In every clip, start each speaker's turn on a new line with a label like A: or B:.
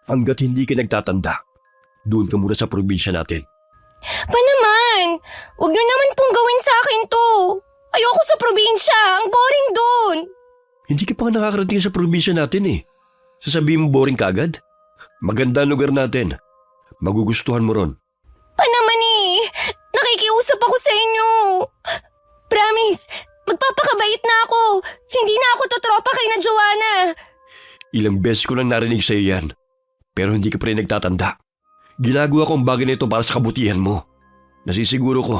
A: Hanggat hindi ka nagtatanda, doon ka muna sa probinsya natin.
B: Pa naman! Huwag niyo naman pong gawin sa akin to. Ayoko sa probinsya. Ang boring doon.
A: Hindi ka pa nga nakakarating sa probinsya natin eh. Sasabihin mo boring ka agad? Maganda ang lugar natin. Magugustuhan mo ron.
B: Pa naman eh. Nakikiusap ako sa inyo. Promise, magpapakabait na ako. Hindi na ako totropa kay na Joanna.
A: Ilang beses ko lang narinig sa iyo yan. Pero hindi ka pa rin nagtatanda. Ginagawa ko ang bagay na ito para sa kabutihan mo. Nasisiguro ko,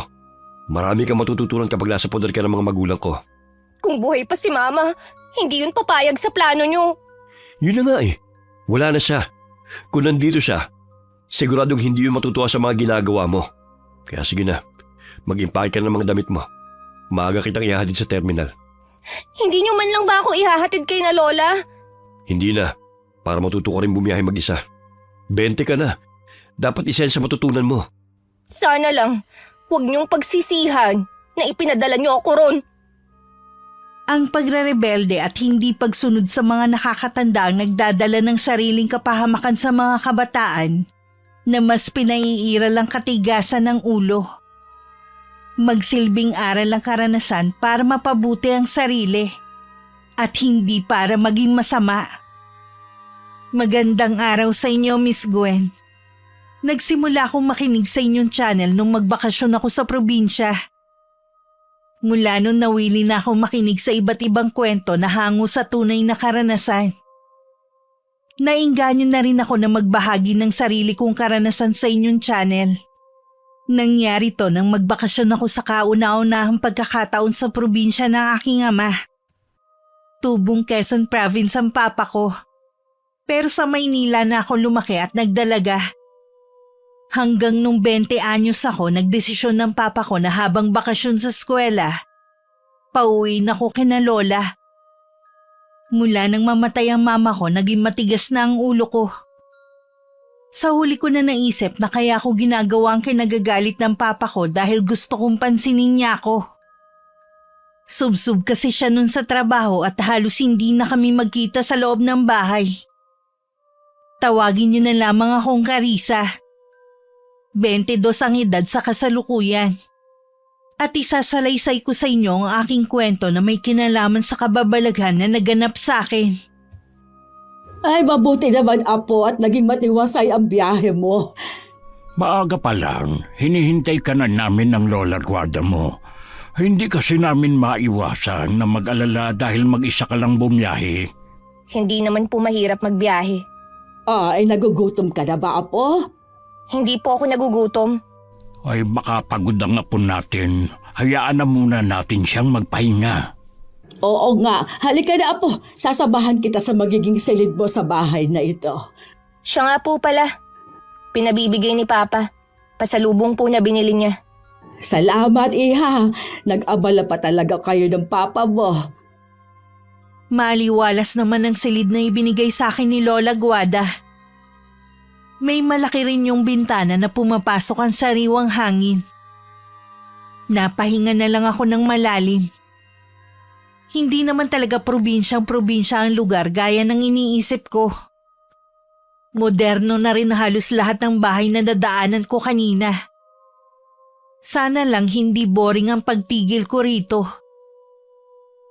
A: marami kang matututunan kapag nasa poder ka ng mga magulang ko.
B: Kung buhay pa si Mama, hindi yun papayag sa plano niyo.
A: Yun na nga eh. Wala na siya. Kung nandito siya, siguradong hindi yun matutuwa sa mga ginagawa mo. Kaya sige na, mag-impake ka ng mga damit mo. Maaga kitang ihahatid sa terminal.
B: Hindi niyo man lang ba ako ihahatid kay na Lola?
A: Hindi na, para matuto ka rin bumiyahe mag-isa. 20 ka na. Dapat isa yan sa matutunan mo.
B: Sana lang, huwag niyong pagsisihan na ipinadala niyo ako ron.
C: Ang pagrerebelde at hindi pagsunod sa mga nakakatanda ang nagdadala ng sariling kapahamakan sa mga kabataan na mas pinaiiral ang katigasan ng ulo. Magsilbing aral ang karanasan para mapabuti ang sarili at hindi para maging masama. Magandang araw sa inyo, Miss Gwen. Nagsimula akong makinig sa inyong channel nung magbakasyon ako sa probinsya. Mula nun nawili na akong makinig sa iba't ibang kwento na hango sa tunay na karanasan. Nainganyo na rin ako na magbahagi ng sarili kong karanasan sa inyong channel. Nangyari to nang magbakasyon ako sa kauna-unahang pagkakataon sa probinsya ng aking ama. Tubong Quezon Province ang papa ko. Pero sa Maynila na ako lumaki at nagdalaga. Hanggang nung 20 anyos ako, nagdesisyon ng papa ko na habang bakasyon sa eskwela, pauwi na ko kina Lola. Mula nang mamatay ang mama ko, naging matigas na ang ulo ko. Sa huli ko na naisip na kaya ako ginagawa ang kinagagalit ng papa ko dahil gusto kong pansinin niya ako. Subsub kasi siya nun sa trabaho at halos hindi na kami magkita sa loob ng bahay. Tawagin niyo na lamang akong Carissa. 22 ang edad sa kasalukuyan. At isasalaysay ko sa inyo ang aking kwento na may kinalaman sa kababalaghan na naganap sa akin.
D: Ay, mabuti naman, Apo, at naging matiwasay ang biyahe mo.
E: Maaga pa lang, hinihintay ka na namin ng Lola Guada mo. Hindi kasi namin maiwasan na mag-alala dahil mag-isa ka lang bumiyahe.
B: Hindi naman po mahirap magbiyahe.
D: Ay, nagugutom ka na ba, Apo?
B: Hindi po ako nagugutom.
E: Ay baka pagod ang apo natin. Hayaan na muna natin siyang magpahinga.
D: Oo nga, halika na, Apo. Sasabahan kita sa magiging silid mo sa bahay na ito.
B: Siya nga po pala. Pinabibigay ni Papa. Pasalubong po na binili niya.
D: Salamat, Iha. Nag-abala pa talaga kayo ng papa mo.
C: Maliwalas naman ang silid na ibinigay sa akin ni Lola Guada. May malaki rin yung bintana na pumapasok ang sariwang hangin. Napahinga na lang ako ng malalim. Hindi naman talaga probinsyang-probinsya ang lugar gaya ng iniisip ko. Moderno na rin halos lahat ng bahay na dadaanan ko kanina. Sana lang hindi boring ang pagtigil ko rito.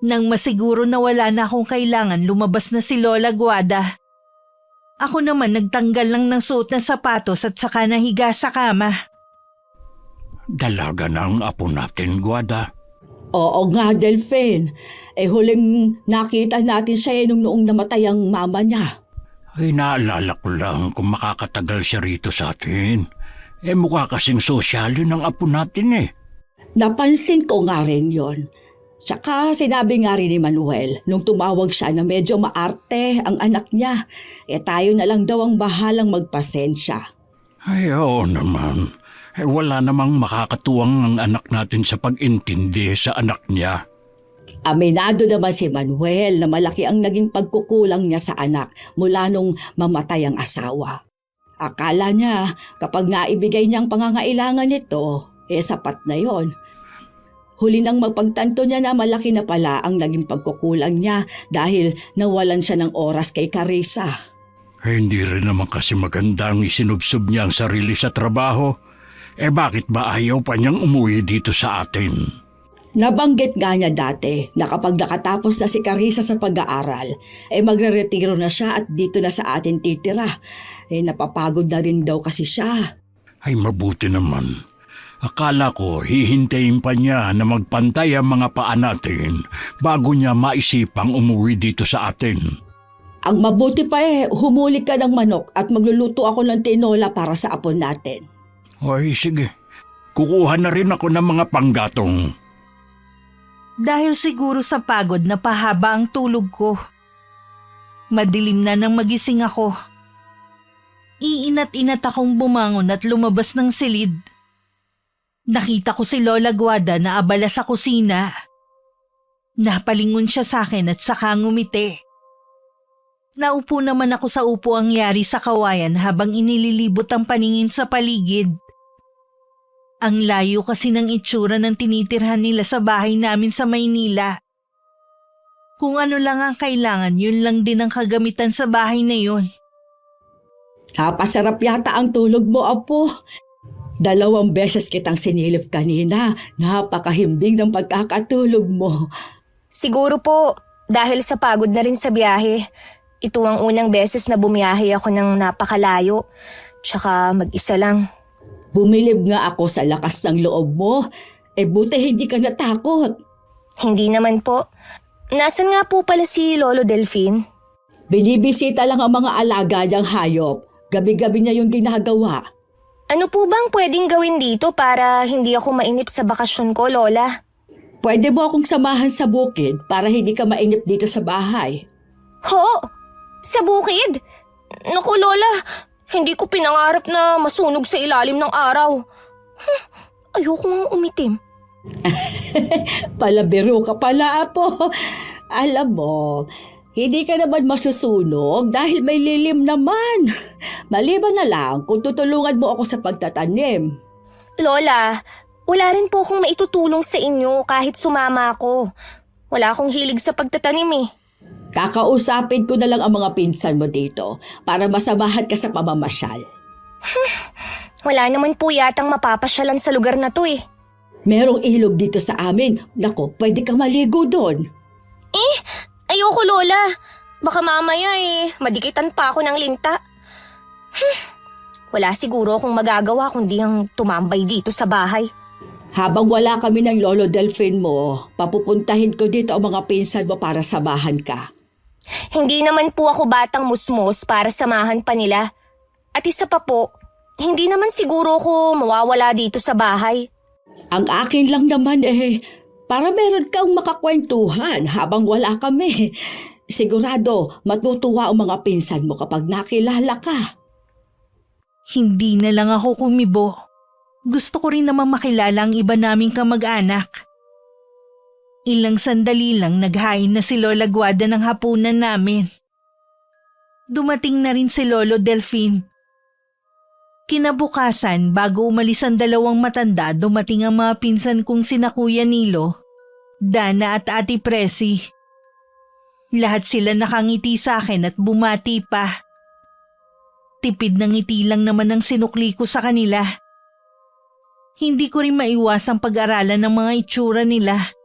C: Nang masiguro na wala na akong kailangan, lumabas na si Lola Guada. Ako naman nagtanggal lang ng suot na sapatos at saka nahiga sa kama.
E: Dalaga na ang apo natin, Guada.
D: Oo nga, Delphine. Huling nakita natin siya nung noong namatay ang mama niya.
E: Ay naalala ko lang kung makakatagal siya rito sa atin. Mukha kasing sosyal yun ang apo natin eh.
D: Napansin ko nga rin yon. Tsaka sinabi nga rin ni Manuel nung tumawag siya na medyo maarte ang anak niya. Tayo na lang daw ang bahalang magpasensya.
E: Ay oo naman. Wala namang makakatuwang ang anak natin sa pag-intindi sa anak niya.
D: Aminado naman si Manuel na malaki ang naging pagkukulang niya sa anak mula nung mamatay ang asawa. Akala niya kapag naibigay niya ang pangangailangan nito, sapat na yon. Huli nang magpagtanto niya na malaki na pala ang naging pagkukulang niya dahil nawalan siya ng oras kay Carissa.
E: Hindi rin naman kasi magandang isinubsob niya ang sarili sa trabaho. Bakit ba ayaw pa niyang umuwi dito sa atin?
D: Nabanggit nga niya dati na kapag nakatapos na si Carissa sa pag-aaral, magre-retiro na siya at dito na sa atin titira. Napapagod na rin daw kasi siya.
E: Ay mabuti naman. Akala ko hihintayin pa niya na magpantay ang mga paa natin bago niya maisipang umuwi dito sa atin.
D: Ang mabuti pa humuli ka ng manok at magluluto ako ng tinola para sa apon natin.
E: Ay sige, kukuha na rin ako ng mga panggatong.
C: Dahil siguro sa pagod na pahaba ang tulog ko. Madilim na nang magising ako. Iinat-inat akong bumangon at lumabas ng silid. Nakita ko si Lola Guada na abala sa kusina. Napalingon siya sa akin at saka ngumiti. Naupo naman ako sa upuang yari sa kawayan habang inililibot ang paningin sa paligid. Ang layo kasi ng itsura ng tinitirhan nila sa bahay namin sa Maynila. Kung ano lang ang kailangan, yun lang din ang kagamitan sa bahay na yun.
D: Napasarap yata ang tulog mo, Apo. 2 beses kitang sinilip kanina. Napakahimbing ng pagkakatulog mo.
B: Siguro po, dahil sa pagod na rin sa biyahe. Ito ang unang beses na bumiyahe ako ng napakalayo. Tsaka mag-isa lang.
D: Bumilib nga ako sa lakas ng loob mo. Buti hindi ka natakot.
B: Hindi naman po. Nasaan nga po pala si Lolo Delphine?
D: Binibisita lang ang mga alaga niyang hayop. Gabi-gabi niya yung ginagawa.
B: Ano po bang pwedeng gawin dito para hindi ako mainip sa bakasyon ko, Lola?
D: Pwede mo akong samahan sa bukid para hindi ka mainip dito sa bahay.
B: Ho? Sa bukid? Naku, Lola, hindi ko pinangarap na masunog sa ilalim ng araw. Ayoko nga umitim.
D: Palabiro ka pala, Apo. Alam mo, hindi ka naman masusunog dahil may lilim naman. Maliban na lang kung tutulungan mo ako sa pagtatanim.
B: Lola, wala rin po akong maitutulong sa inyo kahit sumama ako. Wala akong hilig sa pagtatanim eh.
D: Kakausapin ko na lang ang mga pinsan mo dito para masamahan ka sa pamamasyal.
B: Wala naman po yatang mapapasyalan sa lugar na to eh.
D: Merong ilog dito sa amin. Nako, pwede kang maligo doon.
B: Ayoko, Lola. Baka mamaya madikitan pa ako ng linta. Wala siguro akong magagawa kundi ang tumambay dito sa bahay.
D: Habang wala kami ng Lolo Delphine mo, papupuntahin ko dito ang mga pinsan mo para samahan ka.
B: Hindi naman po ako batang musmos para samahan pa nila. At isa pa po, hindi naman siguro ako mawawala dito sa bahay.
D: Ang akin lang naman para meron kang makakwentuhan habang wala kami. Sigurado matutuwa ang mga pinsan mo kapag nakilala ka.
C: Hindi na lang ako kumibo. Gusto ko rin naman makilala ang iba naming kamag-anak. Ilang sandali lang naghain na si Lola Guada ng hapunan namin. Dumating na rin si Lolo Delphine. Kinabukasan, bago umalis ang 2 matanda, dumating ang mga pinsan kong sina Kuya Nilo, Dana at Ate Presi. Lahat sila nakangiti sa akin at bumati pa. Tipid ng ngiti lang naman ang sinukli ko sa kanila. Hindi ko rin maiwasang pag-aralan ng mga itsura nila.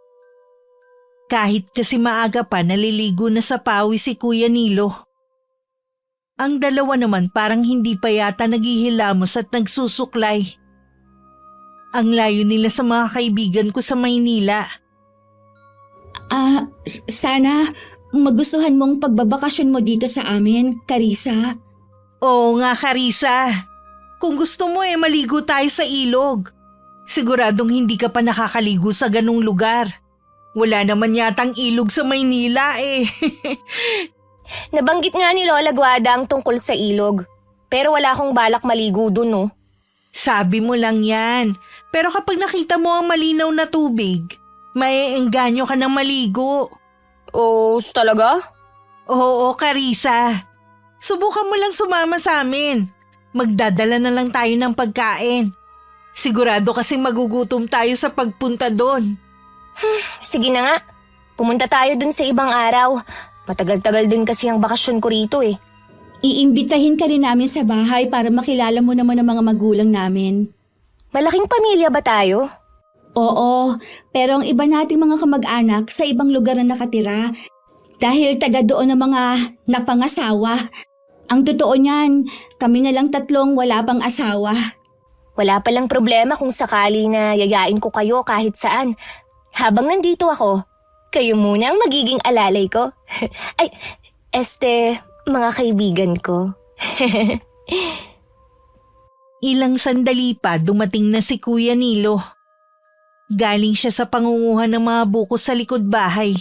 C: Kahit kasi maaga pa naliligo na sa pawis si Kuya Nilo. Ang 2 naman parang hindi pa yata naghihilamos at nagsusuklay. Ang layo nila sa mga kaibigan ko sa Maynila.
F: Sana magustuhan mong pagbabakasyon mo dito sa amin, Carissa.
C: Oo nga, Carissa. Kung gusto mo maligo tayo sa ilog. Siguradong hindi ka pa nakakaligo sa ganung lugar. Wala naman yatang ilog sa Maynila
B: Nabanggit nga ni Lola Guada ang tungkol sa ilog. Pero wala akong balak maligo dun, no?
C: Sabi mo lang yan. Pero kapag nakita mo ang malinaw na tubig, maeengganyo ka ng maligo.
B: Oh, talaga?
C: Oo, Carissa. Subukan mo lang sumama sa amin. Magdadala na lang tayo ng pagkain. Sigurado kasing magugutom tayo sa pagpunta doon.
B: Sige na nga. Pumunta tayo dun sa ibang araw. Matagal-tagal din kasi ang bakasyon ko rito eh.
F: Iimbitahin ka rin namin sa bahay para makilala mo naman ang mga magulang namin.
B: Malaking pamilya ba tayo?
F: Oo, pero ang iba nating mga kamag-anak sa ibang lugar na nakatira dahil taga doon ang mga napangasawa. Ang totoo niyan, kami na lang 3 wala pang asawa.
B: Wala palang problema kung sakali na yayain ko kayo kahit saan. Habang nandito ako, kayo muna ang magiging alalay ko. Ay, mga kaibigan ko.
C: Ilang sandali pa dumating na si Kuya Nilo. Galing siya sa pangunguhan ng mga buko sa likod bahay.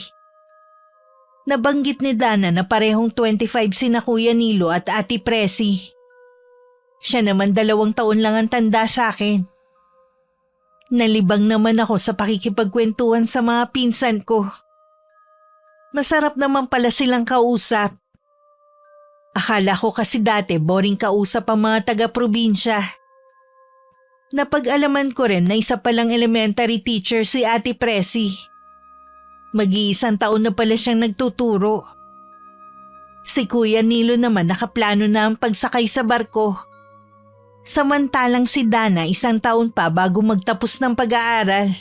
C: Nabanggit ni Dana na parehong 25 sina Kuya Nilo at Ate Presi. Siya naman 2 taon lang ang tanda sa akin. Nalibang naman ako sa pakikipagkwentuhan sa mga pinsan ko. Masarap naman pala silang kausap. Akala ko kasi dati boring kausap ang mga taga-probinsya. Napag-alaman ko rin na isa palang elementary teacher si Ate Presi. Mag-iisang taon na pala siyang nagtuturo. Si Kuya Nilo naman nakaplano na ang pagsakay sa barko. Samantalang si Dana 1 taon pa bago magtapos ng pag-aaral.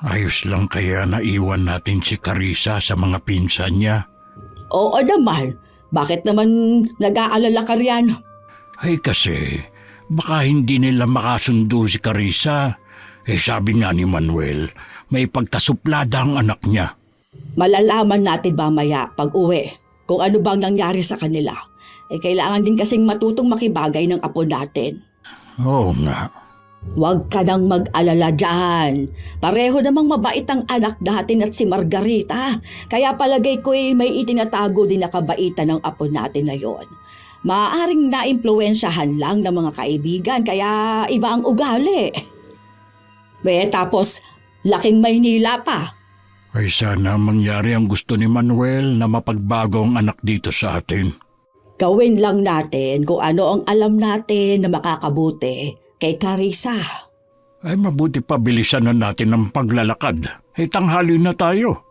E: Ayos lang kaya naiwan natin si Carissa sa mga pinsan niya.
D: Oo naman. Bakit naman nag-aalala ka riyan?
E: Ay kasi, baka hindi nila makasundo si Carissa. Sabi nga ni Manuel, may pagkasuplada ang anak niya.
D: Malalaman natin mamaya pag uwi kung ano bang nangyari sa kanila. Kailangan din kasing matutong makibagay ng apo natin.
E: Oo nga.
D: Huwag ka nang mag-alala dyan. Pareho namang mabait ang anak natin at si Margarita. Kaya palagay ko'y may itinatago din na kabaitan ng apo natin na yon. Maaaring naimpluwensyahan lang ng mga kaibigan kaya iba ang ugali. Tapos laking Maynila pa.
E: Ay sana mangyari ang gusto ni Manuel na mapagbago ang anak dito sa atin.
D: Gawin lang natin kung ano ang alam natin na makakabuti kay Carissa.
E: Ay mabuti pa bilisan na natin ang paglalakad. Tanghali na tayo.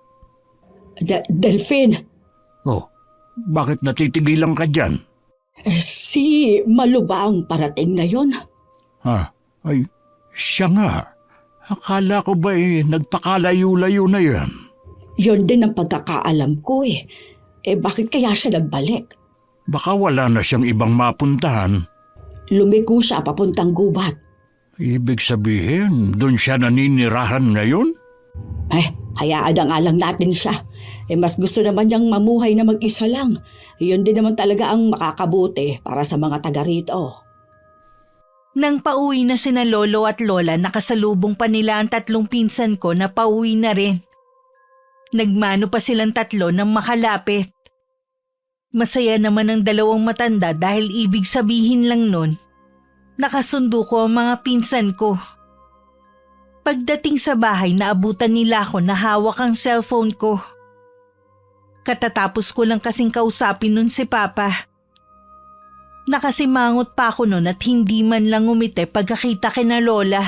D: Delphine,
E: Oh, bakit natitigilan ka dyan?
D: si Malu ba ang parating ngayon?
E: Ay, siya nga. Akala ko ba nagpakalayo-layo na yan?
D: Yon din ang pagkakaalam ko eh. Bakit kaya siya nagbalik?
E: Baka wala na siyang ibang mapuntahan.
D: Lumiko siya papuntang gubat.
E: Ibig sabihin, doon siya naninirahan ngayon?
D: Hayaan na nga lang natin siya. Mas gusto naman niyang mamuhay na mag-isa lang. Yun din naman talaga ang makakabuti para sa mga taga rito.
C: Nang pauwi na sina Lolo at Lola, nakasalubong pa nila ang 3 pinsan ko na pauwi na rin. Nagmano pa silang 3 nang makalapit. Masaya naman ang 2 matanda dahil ibig sabihin lang nun, nakasundo ko ang mga pinsan ko. Pagdating sa bahay, naabutan nila ako na hawak ang cellphone ko. Katatapos ko lang kasing kausapin nun si Papa. Nakasimangot pa ako nun at hindi man lang umite pagkakita kina Lola.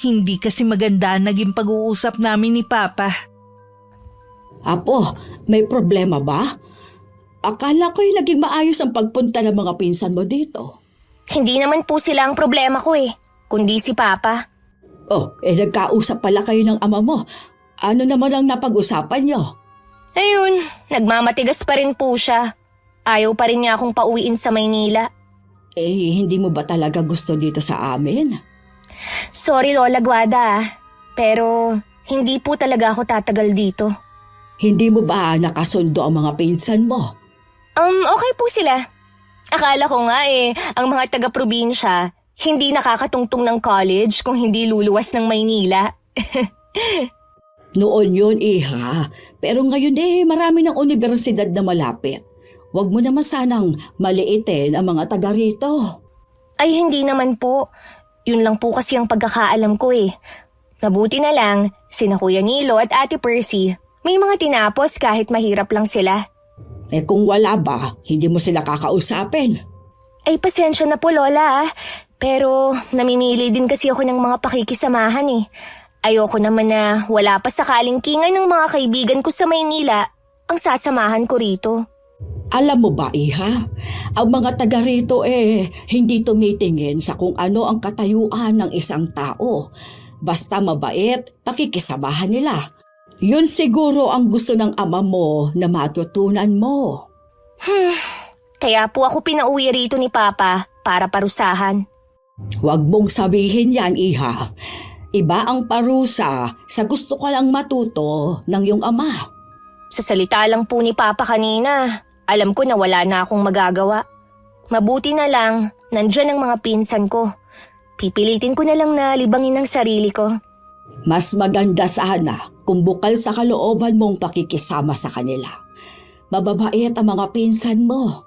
C: Hindi kasi maganda ang naging pag-uusap namin ni Papa.
D: Apo, may problema ba? Akala ko'y naging maayos ang pagpunta ng mga pinsan mo dito.
B: Hindi naman po sila ang problema ko kundi si Papa.
D: Nagkausap pala kayo ng ama mo. Ano naman ang napag-usapan niyo?
B: Ayun, nagmamatigas pa rin po siya. Ayaw pa rin niya akong pauwiin sa Maynila.
D: Hindi mo ba talaga gusto dito sa amin?
B: Sorry Lola Guada, pero hindi po talaga ako tatagal dito.
D: Hindi mo ba nakasundo ang mga pinsan mo?
B: Okay po sila. Akala ko nga ang mga taga-probinsya, hindi nakakatungtong ng college kung hindi luluwas ng Maynila.
D: Noon yun, Iha. Pero ngayon marami ng universidad na malapit. Huwag mo naman sanang maliitin ang mga taga rito.
B: Ay hindi naman po. Yun lang po kasi ang pagkakaalam ko Mabuti na lang, sina Kuya Nilo at Ate Percy, may mga tinapos kahit mahirap lang sila.
D: Kung wala ba, hindi mo sila kakausapin.
B: Ay pasensya na po Lola pero namimili din kasi ako ng mga pakikisamahan Ayoko naman na wala pa sa kalingkingan ng mga kaibigan ko sa Maynila ang sasamahan ko rito.
D: Alam mo ba, Iha, ang mga taga rito hindi tumitingin sa kung ano ang katayuan ng isang tao. Basta mabait, pakikisamahan nila. Yun siguro ang gusto ng ama mo na matutunan mo.
B: Kaya po ako pinauwi rito ni Papa para parusahan.
D: Huwag mong sabihin yan, Iha. Iba ang parusa sa gusto ka lang matuto ng iyong ama.
B: Sa salita lang po ni Papa kanina, alam ko na wala na akong magagawa. Mabuti na lang, nandyan ang mga pinsan ko. Pipilitin ko na lang na libangin ang sarili ko.
D: Mas maganda sana kung bukal sa kalooban mong pakikisama sa kanila. Mababait ang mga pinsan mo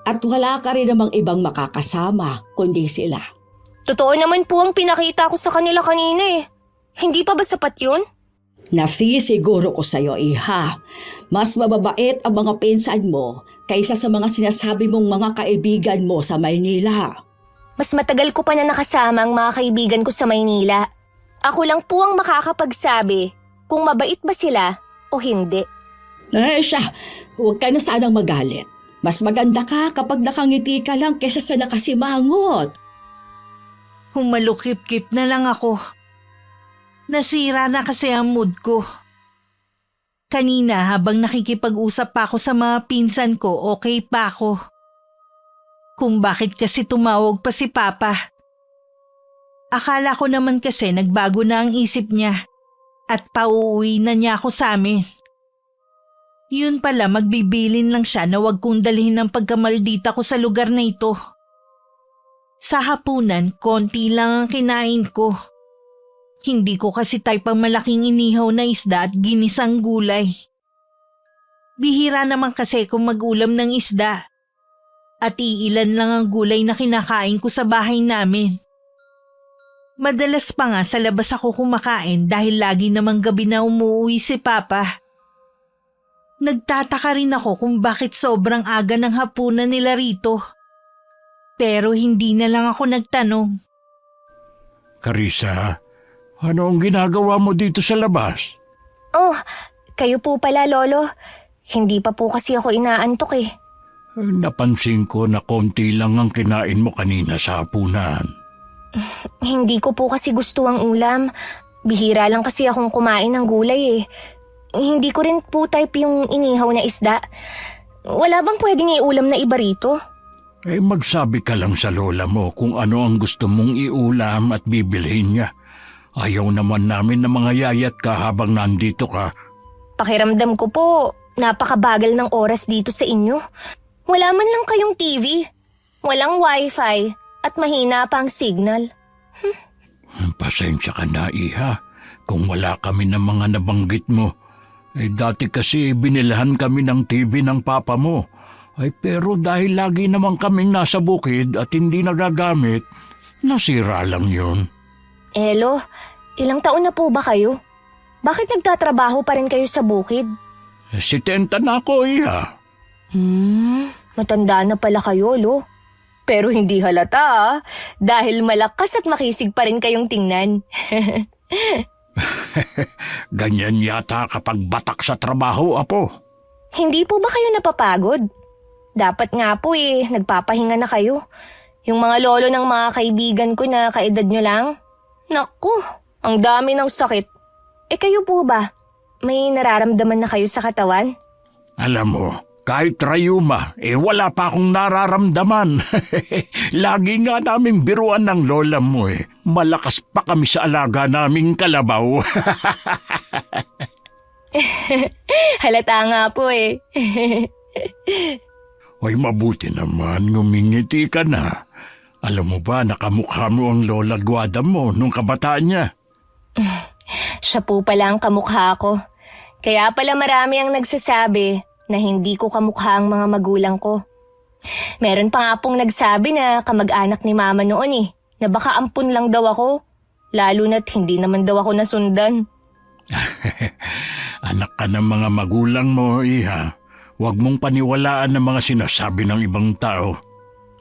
D: at wala ka rin namang ibang makakasama kundi sila.
B: Totoo naman po ang pinakita ko sa kanila kanina eh. Hindi pa ba sapat yun?
D: Nasisiguro ko sa'yo, Iha. Mas mababait ang mga pinsan mo kaysa sa mga sinasabi mong mga kaibigan mo sa Maynila.
B: Mas matagal ko pa na nakasama ang mga kaibigan ko sa Maynila. Ako lang po ang makakapagsabi kung mabait ba sila o hindi.
D: Huwag ka na sanang magalit. Mas maganda ka kapag nakangiti ka lang kaysa sa nakasimangot.
C: Humalukip-kip na lang ako. Nasira na kasi ang mood ko. Kanina habang nakikipag-usap pa ako sa mga pinsan ko, okay pa ako. Kung bakit kasi tumawag pa si Papa. Akala ko naman kasi nagbago na ang isip niya at pauuwi na niya ako sa amin. Yun pala, magbibilin lang siya na wag kong dalhin ng pagkamaldita ko sa lugar na ito. Sa hapunan, konti lang ang kinain ko. Hindi ko kasi type ang malaking inihaw na isda at ginisang gulay. Bihira naman kasi kung mag-ulam ng isda. At iilan lang ang gulay na kinakain ko sa bahay namin. Madalas pa nga sa labas ako kumakain dahil lagi namang gabi na umuwi si Papa. Nagtataka rin ako kung bakit sobrang aga ng hapunan nila rito. Pero hindi na lang ako nagtanong.
E: Carissa, ano ang ginagawa mo dito sa labas?
B: Oh, kayo po pala, Lolo. Hindi pa po kasi ako inaantok eh.
E: Napansin ko na konti lang ang kinain mo kanina sa hapunan.
B: Hindi ko po kasi gusto ang ulam. Bihira lang kasi akong kumain ng gulay eh. Hindi ko rin po type yung inihaw na isda. Wala bang pwedeng iulam na iba rito?
E: Magsabi ka lang sa lola mo kung ano ang gusto mong iulam at bibilhin niya. Ayaw naman namin na mga yayat ka habang nandito ka.
B: Pakiramdam ko po, napakabagal ng oras dito sa inyo. Wala man lang kayong TV, walang wifi, at mahina pa ang signal.
E: Pasensya ka na, Iha, kung wala kami ng mga nabanggit mo. Dati kasi binilahan kami ng TV ng papa mo. Pero dahil lagi naman kaming nasa bukid at hindi nagagamit, nasira lang yun.
B: Elo, ilang taon na po ba kayo? Bakit nagtatrabaho pa rin kayo sa bukid?
E: 70 na ako, Iha.
B: Matanda na pala kayo, Lo. Pero hindi halata dahil malakas at makisig pa rin kayong tingnan.
E: Ganyan yata kapag batak sa trabaho, Apo.
B: Hindi po ba kayo napapagod? Dapat nga po nagpapahinga na kayo. Yung mga lolo ng mga kaibigan ko na kaedad nyo lang. Naku, ang dami ng sakit. Kayo po ba? May nararamdaman na kayo sa katawan?
E: Alam mo, kahit rayuma, wala pa akong nararamdaman. Lagi nga naming biruan ng lola mo Malakas pa kami sa alaga naming kalabaw.
B: Halata nga po
E: Mabuti naman, ngumingiti ka na. Alam mo ba, nakamukha mo ang lola Guada mo nung kabataan niya.
B: Siya po pala ang kamukha ko. Kaya pala marami ang nagsasabi na hindi ko kamukha ang mga magulang ko. Meron pa nga pong nagsabi na kamag-anak ni Mama noon na baka ampun lang daw ako, lalo na't hindi naman daw ako nasundan.
E: Anak ka ng mga magulang mo, Iha. Huwag mong paniwalaan ang mga sinasabi ng ibang tao.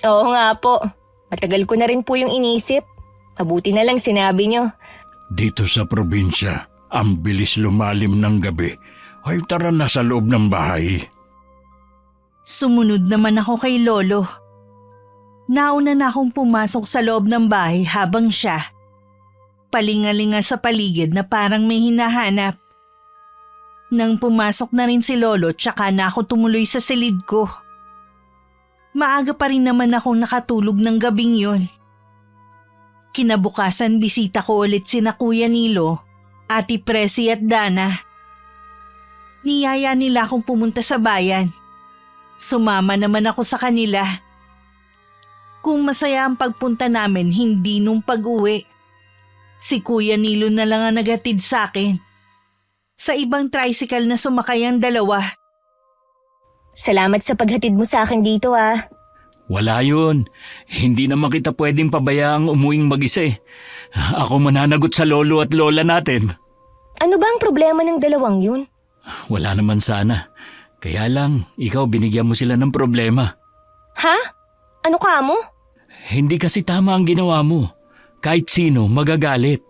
B: Oo nga po. Matagal ko na rin po yung inisip. Mabuti na lang sinabi nyo.
E: Dito sa probinsya, ang bilis lumalim ng gabi. Tara na sa loob ng bahay.
C: Sumunod naman ako kay Lolo. Nauna na akong pumasok sa loob ng bahay habang siya palingalinga sa paligid na parang may hinahanap. Nang pumasok na rin si Lolo, tsaka na ako tumuloy sa silid ko. Maaga pa rin naman akong nakatulog ng gabing yon. Kinabukasan bisita ko ulit sina Kuya Nilo, Ate Presi at Dana. Niyaya nila akong pumunta sa bayan. Sumama naman ako sa kanila. Kung masaya ang pagpunta namin, hindi nung pag-uwi. Si Kuya Nilo na lang ang naghatid sa akin. Sa ibang tricycle na sumakay ang dalawa.
B: Salamat sa paghatid mo sa akin dito ah.
E: Wala yun. Hindi naman kita pwedeng pabayaang umuwing mag-isa eh. Ako mananagot sa lolo at lola natin.
B: Ano ba ang problema ng dalawang yun?
E: Wala naman sana. Kaya lang, ikaw binigyan mo sila ng problema.
B: Ha? Ano ka mo?
E: Hindi kasi tama ang ginawa mo. Kahit sino, magagalit.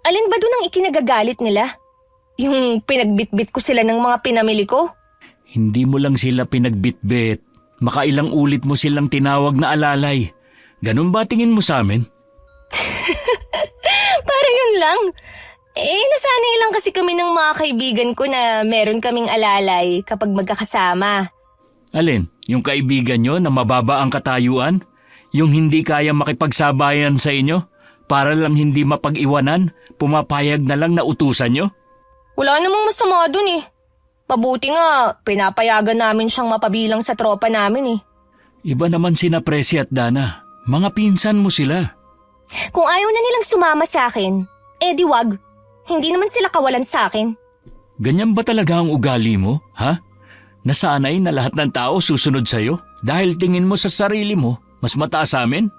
B: Alin ba doon ang ikinagagalit nila? Yung pinagbitbit ko sila ng mga pinamili ko?
E: Hindi mo lang sila pinagbitbit. Makailang ulit mo silang tinawag na alalay. Ganun ba tingin mo sa amin?
B: Para yun lang. Nasanay lang kasi kami ng mga kaibigan ko na meron kaming alalay kapag magkakasama.
E: Alin? Yung kaibigan nyo na mababa ang katayuan? Yung hindi kaya makipagsabayan sa inyo? Para lang hindi mapag-iwanan? Pumapayag na lang na utusan nyo?
B: Wala namang masama dun eh. Mabuti nga, pinapayagan namin siyang mapabilang sa tropa namin eh.
E: Iba naman sina Presi at Dana. Mga pinsan mo sila.
B: Kung ayaw na nilang sumama sa akin, di wag. Hindi naman sila kawalan sa akin.
E: Ganyan ba talaga ang ugali mo, ha? Nasanay na lahat ng tao susunod sa'yo dahil tingin mo sa sarili mo mas mataas sa amin?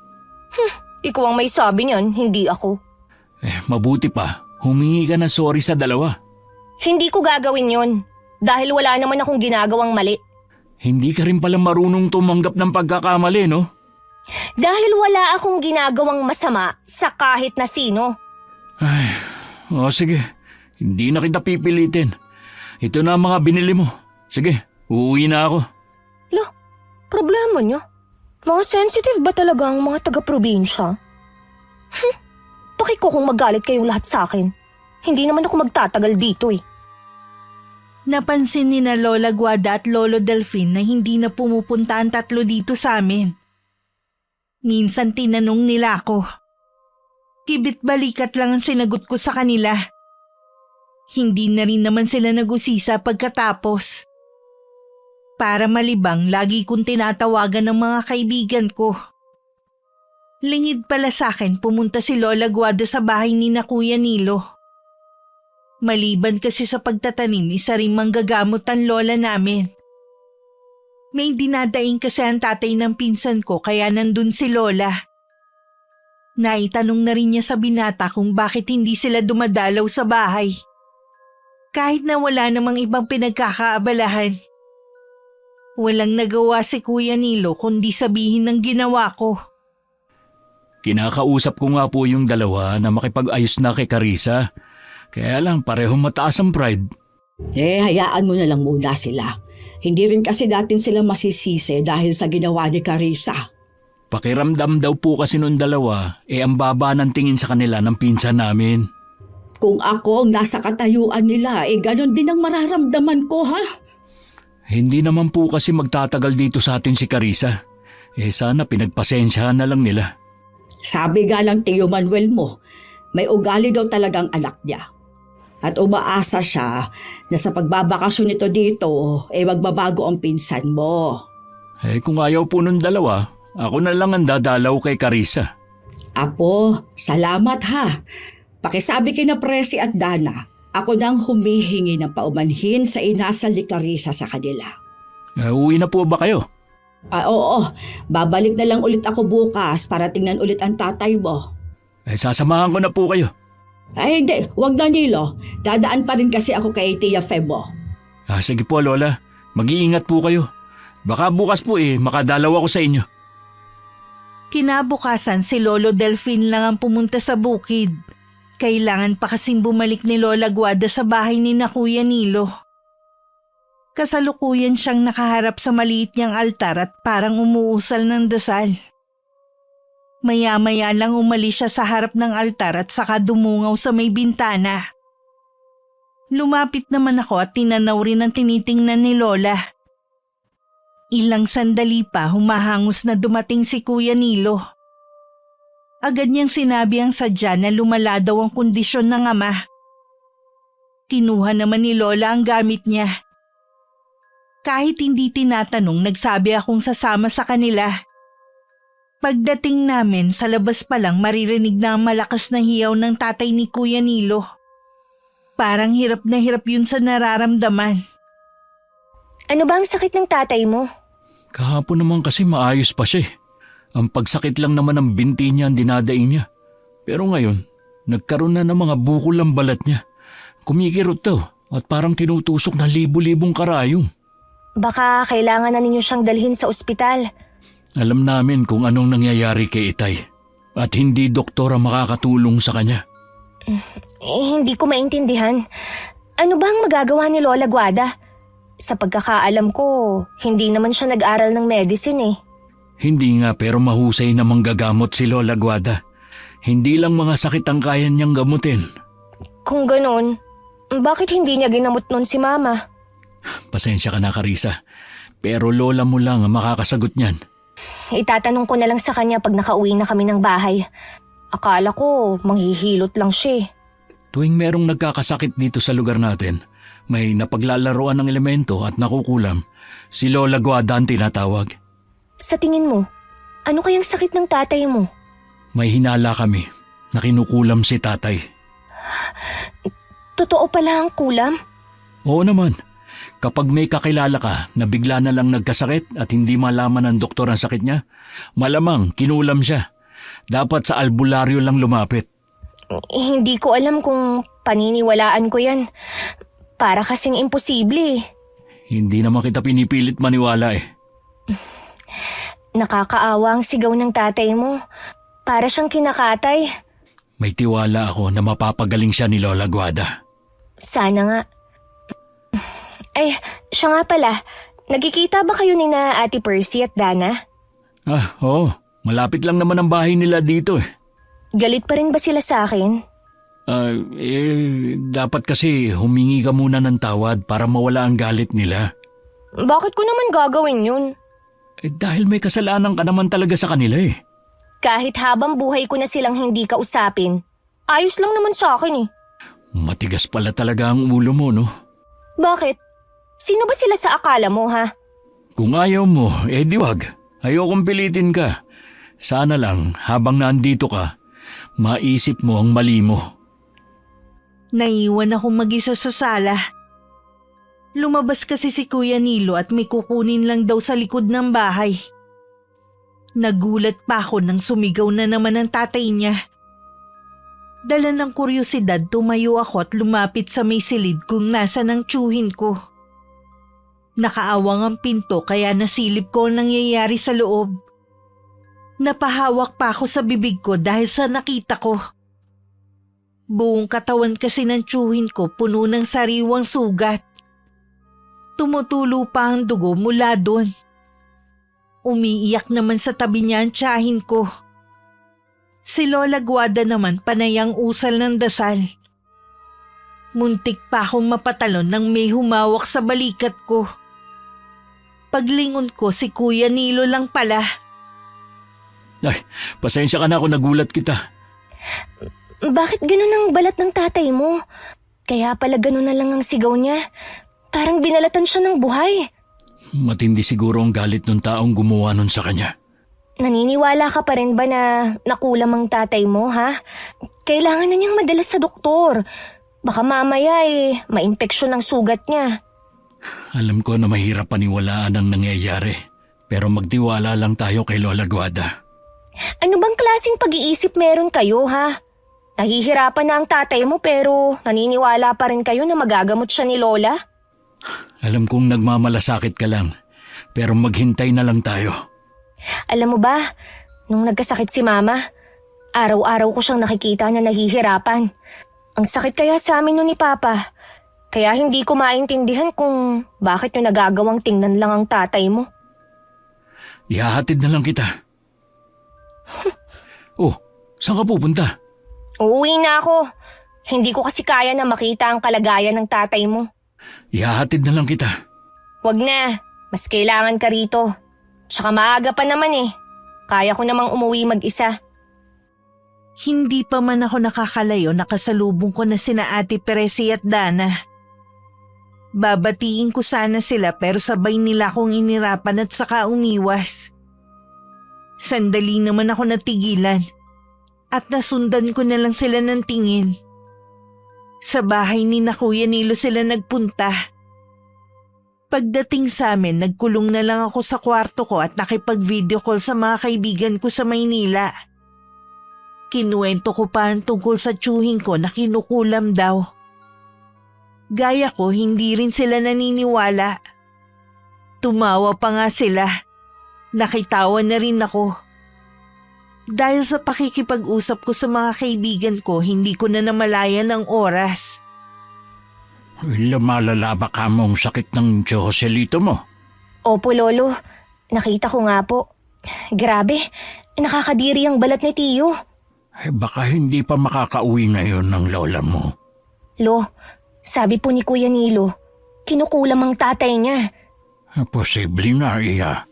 B: Ikaw ang may sabi niyan, hindi ako.
E: Mabuti pa, humingi ka na sorry sa dalawa.
B: Hindi ko gagawin yon dahil wala naman akong ginagawang mali.
E: Hindi ka rin pala marunong tumanggap ng pagkakamali, no?
B: Dahil wala akong ginagawang masama sa kahit na sino.
E: Sige, hindi na kita pipilitin. Ito na ang mga binili mo. Sige, uuwi na ako.
B: Problema niya? Mga sensitive ba talaga ang mga taga-probinsya? Pakiko kung magalit kayong lahat sa akin. Hindi naman ako magtatagal dito eh.
C: Napansin ni na Lola Guada at Lolo Delfin na hindi na pumupunta ang tatlo dito sa amin. Minsan tinanong nila ako. Kibit balikat lang ang sinagot ko sa kanila. Hindi na rin naman sila nag-usisa pagkatapos. Para malibang, lagi kong tinatawagan ng mga kaibigan ko. Lingid pala sa akin pumunta si Lola Guada sa bahay ni na Kuya Nilo. Maliban kasi sa pagtatanim, isa rin manggagamot ang lola namin. May dinadaing kasi ang tatay ng pinsan ko kaya nandun si Lola. Naitanong na rin niya sa binata kung bakit hindi sila dumadalaw sa bahay. Kahit na wala namang ibang pinagkakaabalahan. Walang nagawa si Kuya Nilo kundi sabihin ng ginawa ko.
E: Kinakausap ko nga po yung dalawa na makipag-ayos na kay Carissa. Kaya lang parehong mataas ang pride.
D: Hayaan mo na lang muna sila. Hindi rin kasi natin sila masisisi dahil sa ginawa ni Carissa.
E: Pakiramdam daw po kasi nung dalawa, ang baba ng tingin sa kanila ng pinsan namin.
D: Kung ako ang nasa katayuan nila, ganon din ang mararamdaman ko, ha?
E: Hindi naman po kasi magtatagal dito sa atin si Carissa. Sana pinagpasensyahan na lang nila.
D: Sabi nga lang Tio Manuel mo, may ugali daw talagang anak niya. At umaasa siya na sa pagbabakasyon nito dito, magbabago ang pinsan mo.
E: Kung ayaw po nung dalawa, ako na lang ang dadalaw kay Carissa.
D: Apo, salamat ha. Pakisabi kina Presi at Dana, ako nang humihingi ng paumanhin sa inasal ni Carissa sa kanila.
E: Uwi na po ba kayo?
D: Oo, babalik na lang ulit ako bukas para tingnan ulit ang tatay mo.
E: Sasamahan ko na po kayo.
D: Hindi, wag na Nilo. Dadaan pa rin kasi ako kay Tia Febo.
E: Sige po Lola, mag-iingat po kayo. Baka bukas po makadalaw ako sa inyo.
C: Kinabukasan si Lolo Delfin lang ang pumunta sa bukid. Kailangan pa kasing bumalik ni Lola Guada sa bahay ni na Kuya Nilo. Kasalukuyan siyang nakaharap sa maliit niyang altar at parang umuusal ng dasal. Maya-maya lang umalis siya sa harap ng altar at saka dumungaw sa may bintana. Lumapit naman ako at tinanaw rin ang tinitingnan ni Lola. Ilang sandali pa humahangos na dumating si Kuya Nilo. Agad niyang sinabi ang sadya na lumala daw ang kondisyon ng ama. Kinuha naman ni Lola ang gamit niya. Kahit hindi tinatanong, nagsabi akong sasama sa kanila. Pagdating namin, sa labas pa lang maririnig na ang malakas na hiyaw ng tatay ni Kuya Nilo. Parang hirap na hirap yun sa nararamdaman.
B: Ano ba ang sakit ng tatay mo?
E: Kahapon naman kasi maayos pa siya. Ang pagsakit lang naman ng binti niya ang dinadaing niya. Pero ngayon, nagkaroon na ng mga bukol ang balat niya. Kumikirot daw at parang tinutusok na libo-libong karayom.
B: Baka kailangan na ninyo siyang dalhin sa ospital.
E: Alam namin kung anong nangyayari kay Itay at hindi doktor ang makakatulong sa kanya.
B: Hindi ko maintindihan. Ano ba ang magagawa ni Lola Guada? Sa pagkakaalam ko, hindi naman siya nag-aral ng medicine eh.
E: Hindi nga pero mahusay na manggagamot si Lola Guada. Hindi lang mga sakit ang kaya niyang gamutin.
B: Kung ganun, bakit hindi niya ginamot nun si Mama?
E: Pasensya ka na, Carissa. Pero lola mo lang ang makakasagot niyan.
B: Itatanong ko na lang sa kanya pag nakauwi na kami ng bahay. Akala ko manghihilot lang siya.
E: Tuwing merong nagkakasakit dito sa lugar natin, may napaglalaroan ng elemento at nakukulam, si Lola Guada ang tinatawag.
B: Sa tingin mo, ano kayang sakit ng tatay mo?
E: May hinala kami na kinukulam si tatay.
B: Totoo pala ang kulam?
E: Oo naman. Kapag may kakilala ka na bigla na lang nagkasakit at hindi malaman ng doktor ang sakit niya, malamang kinulam siya. Dapat sa albularyo lang lumapit.
B: Hindi ko alam kung paniniwalaan ko yan. Para kasing imposible eh.
E: Hindi naman kita pinipilit maniwala eh.
B: Nakakaawa ang sigaw ng tatay mo. Para siyang kinakatay.
E: May tiwala ako na mapapagaling siya ni Lola Guada.
B: Sana nga. Ay, siya nga pala. Nagkikita ba kayo ni na Ate Percy at Dana?
E: Oo. Malapit lang naman ang bahay nila dito eh.
B: Galit pa rin ba sila sa akin?
E: Dapat kasi humingi ka muna ng tawad para mawala ang galit nila.
B: Bakit ko naman gagawin yun?
E: Dahil may kasalanan ka naman talaga sa kanila eh.
B: Kahit habang buhay ko na silang hindi kausapin, ayos lang naman sa akin eh.
E: Matigas pala talaga ang ulo mo, no?
B: Bakit? Sino ba sila sa akala mo, ha?
E: Kung ayaw mo, di wag. Ayokong pilitin ka. Sana lang, habang nandito ka, maisip mo ang mali mo.
C: Naiwan akong mag-isa sa sala. Lumabas kasi si Kuya Nilo at may kukunin lang daw sa likod ng bahay. Nagulat pa ako nang sumigaw na naman ang tatay niya. Dala ng kuryosidad, tumayo ako at lumapit sa may silid kung nasa ng tiyuhin ko. Nakaawang ang pinto kaya nasilip ko ang nangyayari sa loob. Napahawak pa ako sa bibig ko dahil sa nakita ko. Buong katawan kasi ng tiyuhin ko puno ng sariwang sugat. Tumutulo pa ang dugo mula doon. Umiiyak naman sa tabi niya ang tiyahin ko. Si Lola Guada naman panayang usal ng dasal. Muntik pa akong mapatalon nang may humawak sa balikat ko. Paglingon ko si Kuya Nilo lang pala.
E: Ay, pasensya ka na kung nagulat kita.
B: Bakit ganun ang balat ng tatay mo? Kaya pala ganun na lang ang sigaw niya. Parang binalatan siya ng buhay.
E: Matindi siguro ang galit ng taong gumawa nun sa kanya.
B: Naniniwala ka pa rin ba na nakulam ang tatay mo, ha? Kailangan na niyang madala sa doktor. Baka mamaya ma-impeksyon ang sugat niya.
E: Alam ko na mahirap paniwalaan ang nangyayari. Pero magtiwala lang tayo kay Lola Guada.
B: Ano bang klaseng pag-iisip meron kayo, ha? Nahihirapan na ang tatay mo pero naniniwala pa rin kayo na magagamot siya ni Lola?
E: Alam kong nagmamalasakit ka lang. Pero maghintay na lang tayo.
B: Alam mo ba, nung nagkasakit si Mama, araw-araw ko siyang nakikita na nahihirapan. Ang sakit kaya sa amin nun ni Papa. Kaya hindi ko maintindihan kung bakit yung nagagawang tingnan lang ang tatay mo.
E: Ihahatid na lang kita. Oh, saan ka pupunta?
B: Uuwi na ako. Hindi ko kasi kaya na makita ang kalagayan ng tatay mo.
E: Ihahatid na lang kita.
B: Wag na. Mas kailangan ka rito. Tsaka maaga pa naman eh. Kaya ko namang umuwi mag-isa.
C: Hindi pa man ako nakakalayo, nakasalubong ko na sina Ate Peresi at Dana. Babatiin ko sana sila pero sabay nila akong inirapan at saka umiwas. Sandali naman ako natigilan at nasundan ko na lang sila ng tingin. Sa bahay ni na Kuya Nilo sila nagpunta. Pagdating sa amin, nagkulong na lang ako sa kwarto ko at nakipag-video call sa mga kaibigan ko sa Maynila. Kinuwento ko pa ang tungkol sa tiyuhin ko na kinukulam daw. Gaya ko, hindi rin sila naniniwala. Tumawa pa nga sila. Nakitawan na rin ako. Dahil sa pakikipag-usap ko sa mga kaibigan ko, hindi ko na namalayan ang oras.
E: Lumalala ba ka mong sakit ng Joselito mo?
B: Opo, Lolo. Nakita ko nga po. Grabe, nakakadiri ang balat ni Tiyo.
E: Baka hindi pa makakauwi ngayon ng lola mo.
B: Lo, sabi po ni Kuya Nilo, kinukulam ang tatay niya.
E: Posible nga, iya.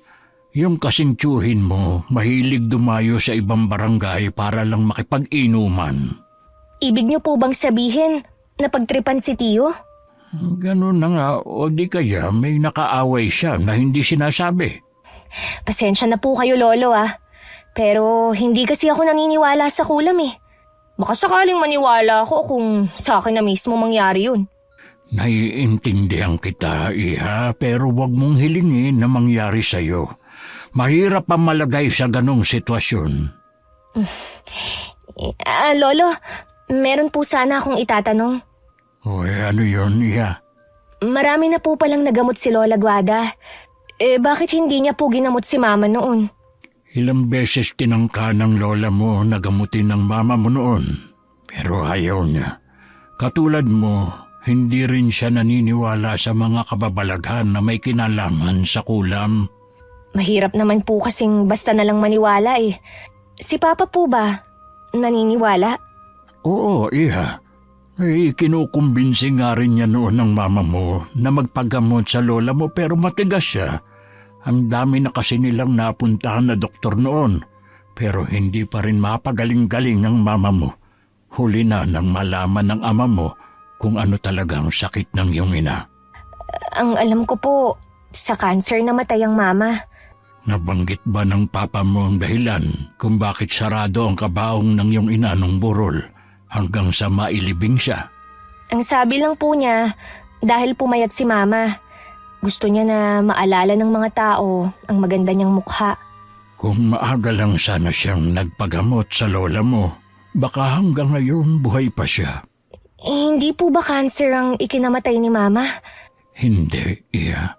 E: Yung kasing tiyuhin mo, mahilig dumayo sa ibang barangay para lang makipag-inuman.
B: Ibig niyo po bang sabihin na pagtripan si Tiyo?
E: Ganun na nga, o di kaya may nakaaway siya na hindi sinasabi.
B: Pasensya na po kayo, Lolo Pero hindi kasi ako naniniwala sa kulam eh. Baka sakaling maniwala ako kung sa akin na mismo mangyari yun.
E: Naiintindihan kita, iha, pero wag mong hilingin na mangyari sa'yo. Mahirap pa malagay sa ganong sitwasyon.
B: Lolo, meron po sana akong itatanong.
E: Ano yun, iha?
B: Marami na po palang nagamot si Lola Guada. Bakit hindi niya po ginamot si Mama noon?
E: Ilang beses tinangka ng lola mo na gamutin ng mama mo noon, pero ayaw niya. Katulad mo, hindi rin siya naniniwala sa mga kababalaghan na may kinalaman sa kulam.
B: Mahirap naman po kasing basta na lang maniwala eh. Si Papa po ba naniniwala?
E: Oo, iha. Kinukumbinsi nga rin niya noon ng mama mo na magpagamot sa lola mo pero matigas siya. Ang dami na kasi nilang napuntahan na doktor noon, pero hindi pa rin mapagaling-galing ang mama mo. Huli na nang malaman ng ama mo kung ano talagang sakit ng iyong ina.
B: Ang alam ko po, sa cancer namatay ang mama.
E: Nabanggit ba ng papa mo ang dahilan kung bakit sarado ang kabaong ng iyong ina nung burol hanggang sa mailibing siya?
B: Ang sabi lang po niya, dahil pumayat si mama. Gusto niya na maalala ng mga tao ang maganda niyang mukha.
E: Kung maaga lang sana siyang nagpagamot sa lola mo, baka hanggang ngayon buhay pa siya.
B: Hindi po ba cancer ang ikinamatay ni Mama?
E: Hindi, iya.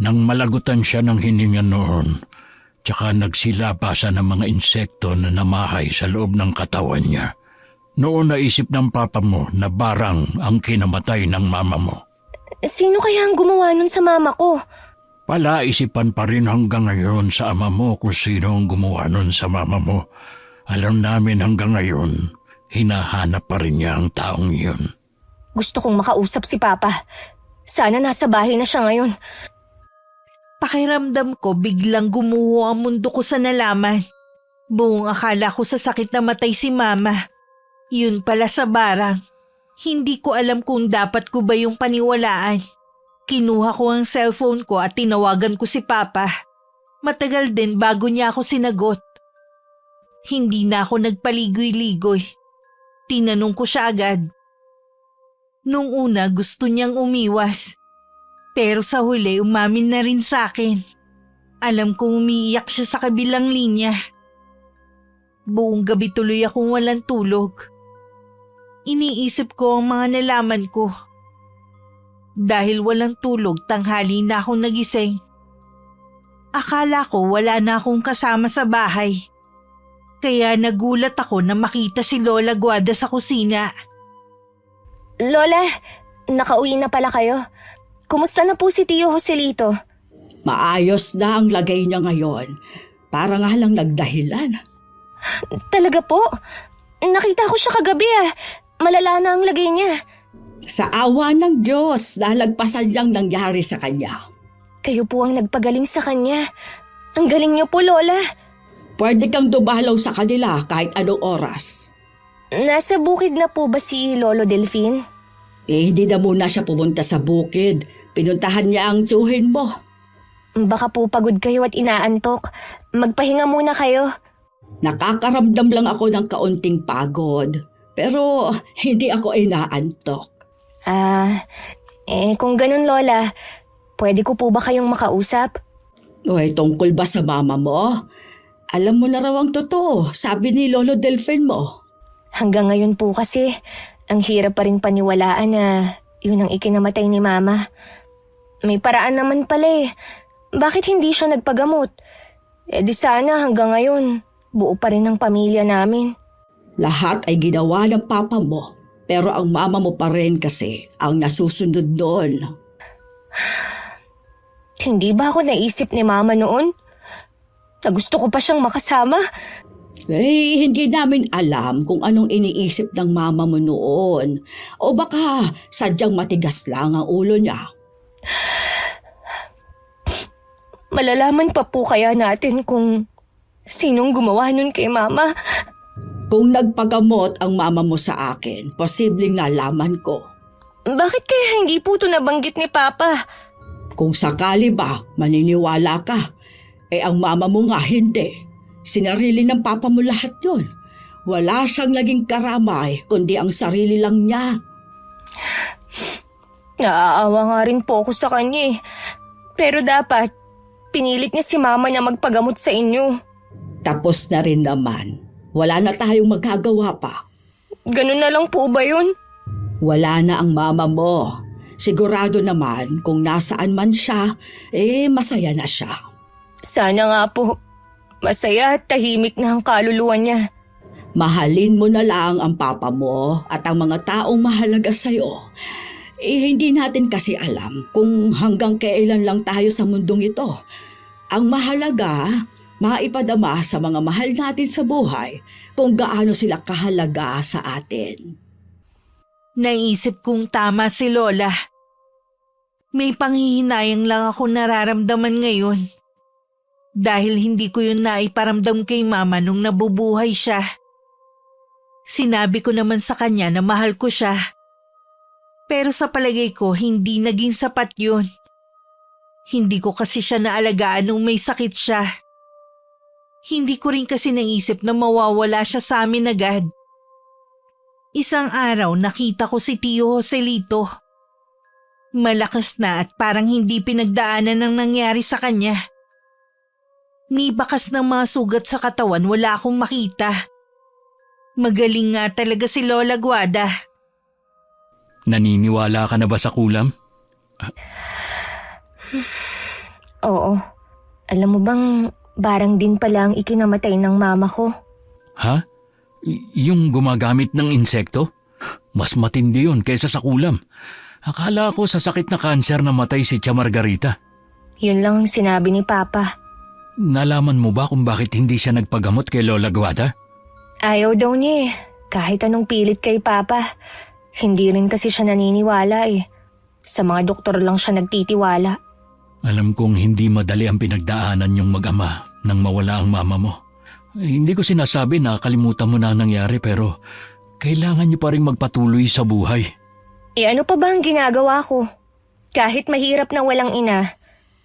E: Nang malagutan siya ng hininga noon, tsaka nagsilabasan ng mga insekto na namahay sa loob ng katawan niya. Noon naisip ng papa mo na barang ang kinamatay ng mama mo.
B: Sino kaya ang gumawa nun sa mama ko?
E: Palaisipan pa rin hanggang ngayon sa ama mo kung sino ang gumawa nun sa mama mo. Alam namin hanggang ngayon, hinahanap pa rin niya ang taong yun.
B: Gusto kong makausap si Papa. Sana nasa bahay na siya ngayon.
C: Pakiramdam ko biglang gumuho ang mundo ko sa nalaman. Buong akala ko sa sakit na matay si Mama. Yun pala sa barang. Hindi ko alam kung dapat ko ba yung paniwalaan. Kinuha ko ang cellphone ko at tinawagan ko si Papa. Matagal din bago niya ako sinagot. Hindi na ako nagpaligoy-ligoy. Tinanong ko siya agad. Nung una gusto niyang umiwas. Pero sa huli umamin na rin sa akin. Alam kong umiiyak siya sa kabilang linya. Buong gabi tuloy akong walang tulog. Iniisip ko ang mga nalaman ko. Dahil walang tulog, tanghali na akong nagising. Akala ko wala na akong kasama sa bahay. Kaya nagulat ako na makita si Lola Guada sa kusina.
B: Lola, nakauwi na pala kayo. Kumusta na po si Tio Joselito?
D: Maayos na ang lagay niya ngayon. Para nga lang nagdahilan.
B: Talaga po? Nakita ko siya kagabi Malala na ang lagay niya.
D: Sa awa ng Diyos, nalagpasan niyang nangyari sa kanya.
B: Kayo po ang nagpagaling sa kanya. Ang galing niyo po, Lola.
D: Pwede kang dumalaw sa kanila kahit anong oras.
B: Nasa bukid na po ba si Lolo Delfin?
D: Hindi na muna siya pumunta sa bukid. Pinuntahan niya ang tiyuhin mo.
B: Baka po pagod kayo at inaantok. Magpahinga muna kayo.
D: Nakakaramdam lang ako ng kaunting pagod. Pero hindi ako inaantok.
B: Kung ganun, Lola, pwede ko po ba kayong makausap?
D: Tungkol ba sa mama mo? Alam mo na raw ang totoo, sabi ni Lolo Delfin mo.
B: Hanggang ngayon po kasi, ang hirap pa rin paniwalaan na yun ang ikinamatay ni Mama. May paraan naman pala Bakit hindi siya nagpagamot? Di sana hanggang ngayon, buo pa rin ang pamilya namin.
D: Lahat ay ginawa ng papa mo, pero ang mama mo pa rin kasi ang nasusunod doon.
B: Hindi ba ako naisip ni Mama noon? Na gusto ko pa siyang makasama?
D: Hindi namin alam kung anong iniisip ng mama mo noon. O baka sadyang matigas lang ang ulo niya.
B: Malalaman pa po kaya natin kung sinong gumawa nun kay Mama?
D: Kung nagpagamot ang mama mo sa akin, posibleng nalaman ko.
B: Bakit kaya hindi po ito nabanggit ni Papa?
D: Kung sakali ba, maniniwala ka. Ang mama mo nga hindi. Sinarili ng papa mo lahat yun. Wala siyang naging karamay, kundi ang sarili lang niya.
B: Naaawa nga rin po ako sa kanya Pero dapat, pinilit niya si Mama na magpagamot sa inyo.
D: Tapos na rin naman. Wala na tayong magagawa pa.
B: Ganun na lang po ba yun?
D: Wala na ang mama mo. Sigurado naman kung nasaan man siya, masaya na siya.
B: Sana nga po. Masaya at tahimik na ang kaluluwa niya.
D: Mahalin mo na lang ang papa mo at ang mga taong mahalaga sa'yo. Hindi natin kasi alam kung hanggang kailan lang tayo sa mundong ito. Ang mahalaga, maipadama sa mga mahal natin sa buhay kung gaano sila kahalaga sa atin.
C: Naisip kong tama si Lola. May panghihinayang lang ako nararamdaman ngayon. Dahil hindi ko yun naiparamdam kay Mama nung nabubuhay siya. Sinabi ko naman sa kanya na mahal ko siya. Pero sa palagay ko, hindi naging sapat yun. Hindi ko kasi siya naalagaan nung may sakit siya. Hindi ko rin kasi naisip na mawawala siya sa amin agad. Isang araw nakita ko si Tio Joselito. Malakas na at parang hindi pinagdaanan ng nangyari sa kanya. Ni bakas ng mga sugat sa katawan wala akong makita. Magaling nga talaga si Lola Guada.
E: Naniniwala ka na ba sa kulam?
B: Oo. Alam mo bang barang din pala ang ikinamatay ng mama ko?
E: Ha? Yung gumagamit ng insekto? Mas matindi yun kaysa sa kulam. Akala ko sa sakit na kanser na matay si Tia Margarita.
B: Yun lang ang sinabi ni Papa.
E: Nalaman mo ba kung bakit hindi siya nagpagamot kay Lola Guada?
B: Ayaw daw niya kahit anong pilit kay Papa. Hindi rin kasi siya naniniwala Sa mga doktor lang siya nagtitiwala.
E: Alam kong hindi madali ang pinagdaanan yung mag-ama nang mawala ang mama mo. Hindi ko sinasabi na kalimutan mo na ang nangyari pero kailangan niyo pa rin magpatuloy sa buhay.
B: Ano pa ba ang ginagawa ko? Kahit mahirap na walang ina,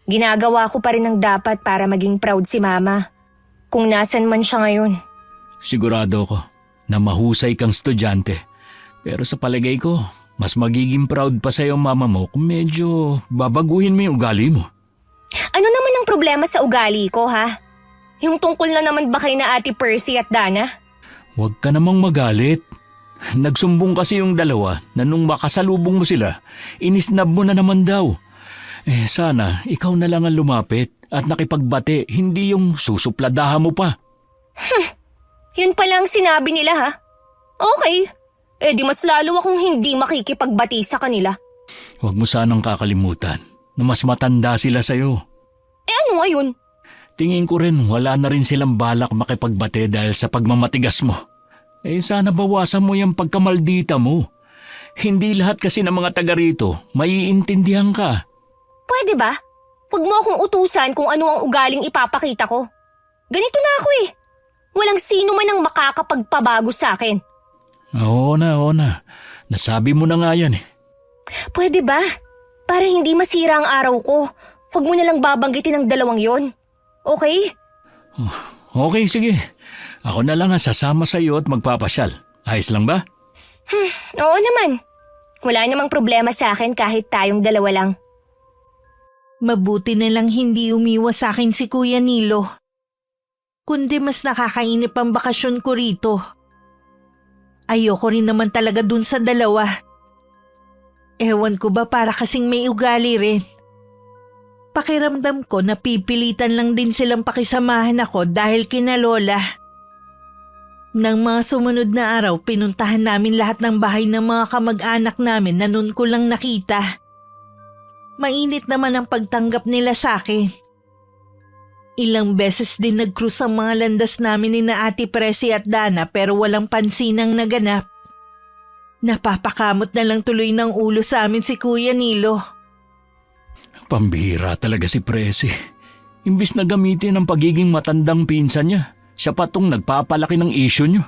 B: ginagawa ko pa rin ang dapat para maging proud si Mama. Kung nasan man siya ngayon.
E: Sigurado ko na mahusay kang estudyante. Pero sa palagay ko, mas magiging proud pa sa'yo ang mama mo kung medyo babaguhin mo yung ugali mo.
B: Ano naman ang problema sa ugali ko, ha? Yung tungkol na naman ba kay na Ate Percy at Dana?
E: Huwag ka namang magalit. Nagsumbong kasi yung dalawa na nung makasalubong mo sila, inisnab mo na naman daw. Sana ikaw na lang ang lumapit at nakipagbate, hindi yung susupladahan mo pa.
B: Yun pala ang sinabi nila, ha? Okay. Di mas lalo akong hindi makikipagbati sa kanila.
E: Huwag mo sanang kakalimutan na mas matanda sila sa'yo.
B: Eh ano ngayon?
E: Tingin ko rin wala na rin silang balak makipagbate dahil sa pagmamatigas mo. Eh sana bawasan mo yung pagkamaldita mo. Hindi lahat kasi ng mga taga rito maiintindihan ka.
B: Pwede ba? Huwag mo akong utusan kung ano ang ugaling ipapakita ko. Ganito na ako eh. Walang sino man ang makakapagpabago sa akin.
E: Oo na. Nasabi mo na nga yan eh.
B: Pwede ba? Para hindi masira ang araw ko, huwag mo nalang babanggitin ang dalawang yon. Okay?
E: Okay, sige. Ako na lang ang sasama sa iyo at magpapasyal. Ayos lang ba?
B: Oo naman. Wala namang problema sa akin kahit tayong dalawa lang.
C: Mabuti na lang hindi umiwas sa akin si Kuya Nilo. Kundi mas nakakainip ang bakasyon ko rito. Ayoko rin naman talaga dun sa dalawa. Ewan ko ba para kasing may ugali rin. Pakiramdam ko na pipilitan lang din silang pakisamahan ako dahil kina Lola. Nang mga sumunod na araw, pinuntahan namin lahat ng bahay ng mga kamag-anak namin na nun ko lang nakita. Mainit naman ang pagtanggap nila sa akin. Ilang beses din nag-cruise ang mga landas namin ni na Ate Presi at Dana pero walang pansinang naganap. Napapakamot na lang tuloy ng ulo sa amin si Kuya Nilo.
E: Pambihira talaga si Presi. Imbis na gamitin ang pagiging matandang pinsan niya, siya pa tong nagpapalaki ng issue niyo.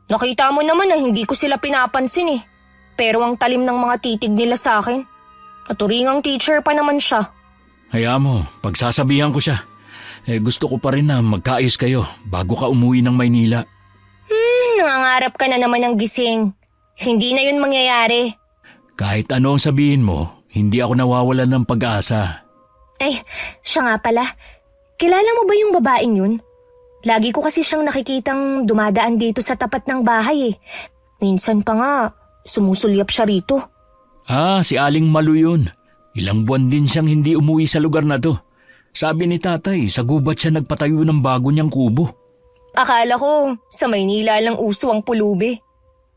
B: Nakita mo naman na hindi ko sila pinapansin eh. Pero ang talim ng mga titig nila sa akin. Naturingang teacher pa naman siya.
E: Hayaan mo, pagsasabihan ko siya. Gusto ko pa rin na magkaayos kayo bago ka umuwi ng Maynila.
B: Nangangarap ka na naman ng gising. Hindi na yun mangyayari.
E: Kahit ano ang sabihin mo, hindi ako nawawalan ng pag-asa.
B: Ay, siya nga pala. Kilala mo ba yung babaeng yun? Lagi ko kasi siyang nakikitang dumadaan dito sa tapat ng bahay eh. Minsan pa nga, sumusulyap siya rito.
E: Si Aling Malu yun. Ilang buwan din siyang hindi umuwi sa lugar na to. Sabi ni tatay, sa gubat siya nagpatayo ng bago niyang kubo.
B: Akala ko, sa Maynila lang uso ang pulubi.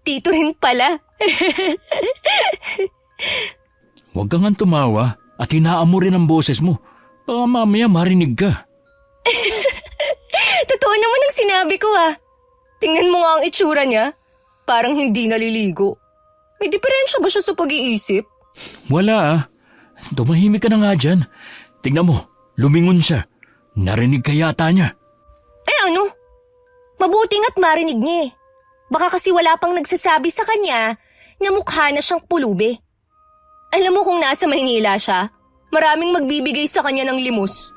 B: Dito rin pala.
E: Huwag kang tumawa at hinaan mo rin ang boses mo. Baka mamaya marinig ka.
B: Totoo naman ang sinabi ko ah. Tingnan mo nga ang itsura niya. Parang hindi naliligo. May diferensya ba siya sa pag-iisip?
E: Wala. Tumahimik ka na nga dyan. Tingnan mo, lumingon siya. Narinig ka yata niya.
B: Eh ano? Mabuti nga't marinig niya eh. Baka kasi wala pang nagsasabi sa kanya na mukha na siyang pulubi. Alam mo kung nasa Maynila siya, maraming magbibigay sa kanya ng limos.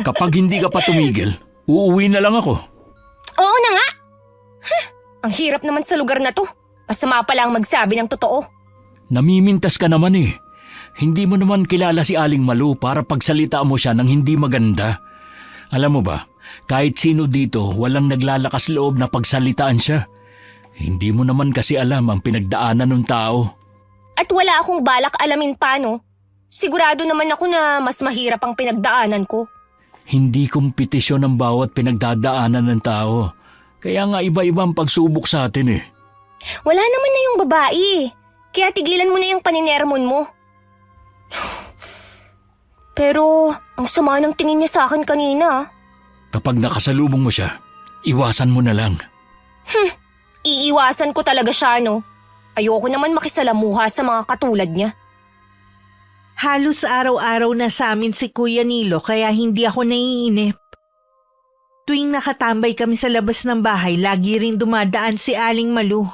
E: Kapag hindi ka pa tumigil, uuwi na lang ako.
B: Oo na nga! Ang hirap naman sa lugar na to. Masama pa lang magsabi ng totoo.
E: Namimintas ka naman eh. Hindi mo naman kilala si Aling Malu para pagsalita mo siya ng hindi maganda. Alam mo ba, kahit sino dito walang naglalakas loob na pagsalitaan siya. Hindi mo naman kasi alam ang pinagdaanan ng tao.
B: At wala akong balak alamin pa, no? Sigurado naman ako na mas mahirap ang pinagdaanan ko.
E: Hindi kompetisyon ang bawat pinagdadaanan ng tao. Kaya nga iba-iba ang pagsubok sa atin eh.
B: Wala naman na yung babae. Kaya tigilan mo na yung paninermon mo. Pero ang sama ng tingin niya sa akin kanina.
E: Kapag nakasalubong mo siya, iwasan mo na lang.
B: Iiwasan ko talaga siya, no? Ayoko naman makisalamuha sa mga katulad niya.
C: Halos araw-araw na sa amin si Kuya Nilo kaya hindi ako naiinip. Tuwing nakatambay kami sa labas ng bahay, lagi rin dumadaan si Aling Malu.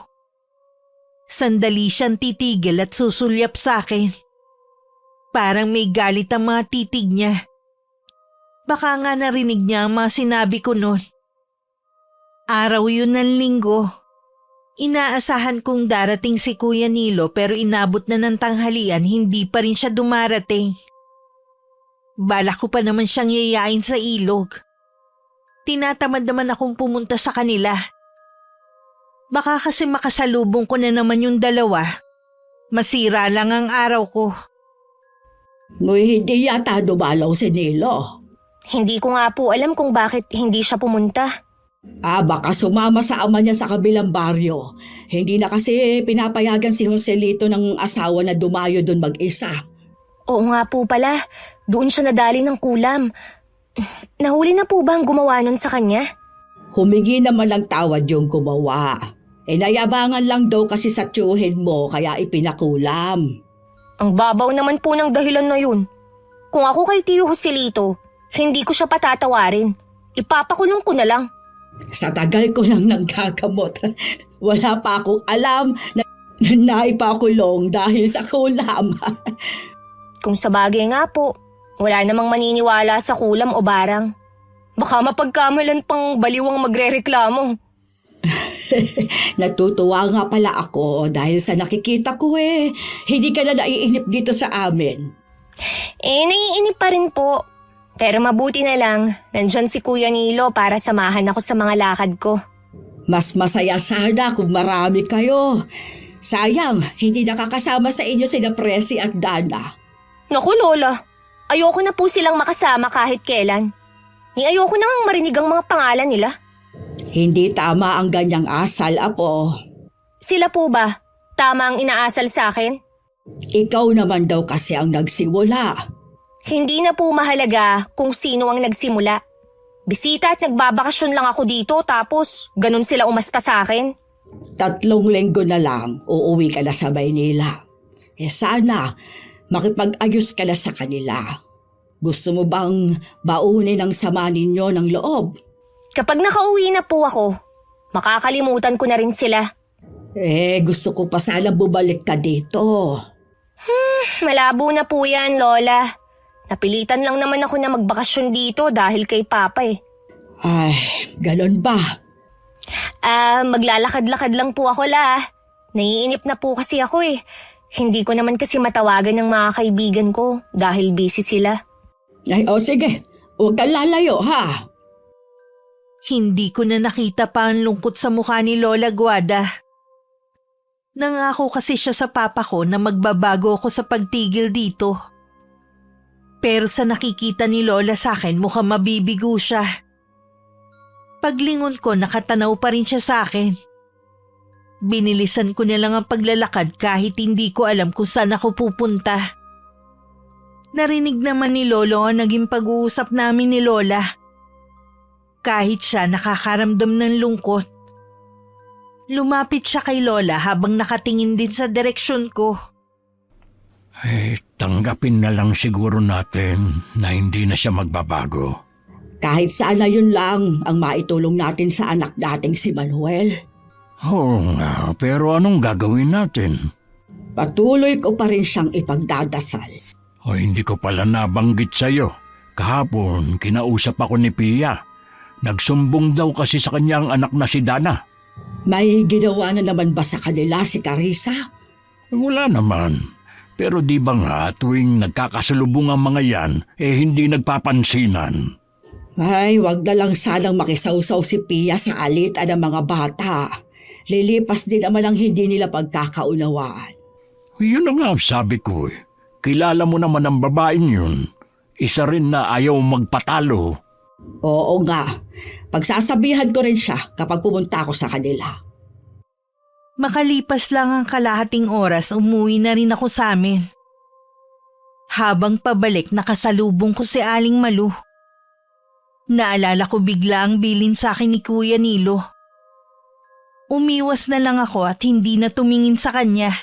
C: Sandali siyang titigil at susulyap sa akin. Parang may galit ang mga titig niya. Baka nga narinig niya ang mga sinabi ko noon. Araw yun ng linggo. Inaasahan kong darating si Kuya Nilo pero inabot na ng tanghalian, hindi pa rin siya dumarating. Balak ko pa naman siyang yayain sa ilog. Tinatamad naman akong pumunta sa kanila. Baka kasi makasalubong ko na naman yung dalawa. Masira lang ang araw ko.
D: Hindi yata dumalaw si Nilo.
B: Hindi ko nga po alam kung bakit hindi siya pumunta.
D: Baka sumama sa ama niya sa kabilang baryo. Hindi na kasi pinapayagan si Joselito ng asawa na dumayo doon mag-isa.
B: Oo nga po pala, doon siya nadali ng kulam. Nahuli na po ba ang gumawa nun sa kanya?
D: Humingi naman ng tawad yung gumawa. Nayabangan lang daw kasi sa tiyuhin mo kaya ipinakulam.
B: Ang babaw naman po ng dahilan na yun. Kung ako kay Tio Joselito, hindi ko siya patatawarin. Ipapakulong ko na lang.
D: Sa tagal ko lang nanggagamot, wala pa akong alam na naipakulong dahil sa kulam.
B: Kung sa bagay nga po, wala namang maniniwala sa kulam o barang. Baka mapagkamalan pang baliwang magrereklamo.
D: Natutuwa nga pala ako dahil sa nakikita ko hindi ka na naiinip dito sa amin.
B: Naiinip pa rin po. Pero mabuti na lang, nandyan si Kuya Nilo para samahan ako sa mga lakad ko.
D: Mas masaya sana kung marami kayo. Sayang, hindi nakakasama sa inyo sina Presi at Dana.
B: Naku Lola, ayoko na po silang makasama kahit kailan. Ni ayoko nang marinig ang mga pangalan nila.
D: Hindi tama ang ganyang asal, Apo.
B: Sila po ba? Tama ang inaasal sa akin?
D: Ikaw naman daw kasi ang nagsimula.
B: Hindi na po mahalaga kung sino ang nagsimula. Bisita at nagbabakasyon lang ako dito tapos ganun sila umasta sa akin.
D: 3 linggo na lang, uuwi ka na sa Maynila. Sana, makipag-ayos ka na sa kanila. Gusto mo bang baunin ang sama ninyo ng loob?
B: Kapag nakauwi na po ako, makakalimutan ko na rin sila.
D: Gusto ko pa sanang bumalik ka dito.
B: Malabo na po yan, Lola. Napilitan lang naman ako na magbakasyon dito dahil kay Papa
D: Ay, galon ba?
B: Maglalakad-lakad lang po ako Naiinip na po kasi ako Hindi ko naman kasi matawagan ng mga kaibigan ko dahil busy sila.
D: Sige, huwag kang lalayo ha.
C: Hindi ko na nakita pa ang lungkot sa mukha ni Lola Guada. Nangako kasi siya sa papa ko na magbabago ako sa pagtigil dito. Pero sa nakikita ni Lola sa akin mukhang mabibigo siya. Paglingon ko nakatanaw pa rin siya sa akin. Binilisan ko na lang ang paglalakad kahit hindi ko alam kung saan ako pupunta. Narinig naman ni Lolo ang naging pag-uusap namin ni Lola. Kahit siya nakakaramdam ng lungkot. Lumapit siya kay Lola habang nakatingin din sa direksyon ko.
E: Tanggapin na lang siguro natin na hindi na siya magbabago.
D: Kahit saan na yun lang ang maitulong natin sa anak nating si Manuel.
E: Oo nga, pero anong gagawin natin?
D: Patuloy ko pa rin siyang ipagdadasal.
E: Hindi ko pala nabanggit sa'yo. Kahapon, kinausap ako ni Pia. Nagsumbong daw kasi sa kanya ang anak na si Dana.
D: May ginawa na naman ba sa kanila si Carissa?
E: Wala naman. Pero di ba nga tuwing nagkakasalubong ang mga yan, hindi nagpapansinan.
D: Ay, wag na lang sanang makisawsaw si Pia sa alitan ng mga bata. Lilipas din naman ang hindi nila pagkakaunawaan.
E: Yun na nga sabi ko Kilala mo naman ang babaeng yun. Isa rin na ayaw magpatalo.
D: Oo nga. Pagsasabihan ko rin siya kapag pumunta ako sa kanila.
C: Makalipas lang ang kalahating oras, umuwi na rin ako sa amin. Habang pabalik, nakasalubong ko si Aling Malu. Naalala ko bigla ang bilin sa akin ni Kuya Nilo. Umiwas na lang ako at hindi na tumingin sa kanya.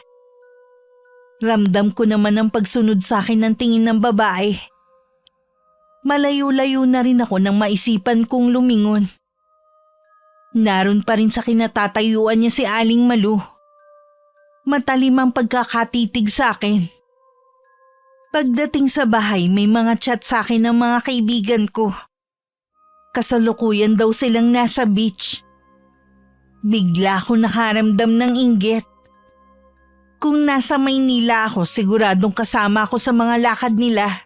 C: Ramdam ko naman ang pagsunod sa akin ng tingin ng babae. Malayo-layo na rin ako nang maisipan kong lumingon. Naroon pa rin sa kinatatayuan niya si Aling Malu. Matalim ang pagkakatitig sa akin. Pagdating sa bahay, may mga chat sa akin ng mga kaibigan ko. Kasalukuyan daw silang nasa beach. Bigla ako nakaramdam ng inggit. Kung nasa Maynila ako, siguradong kasama ako sa mga lakad nila.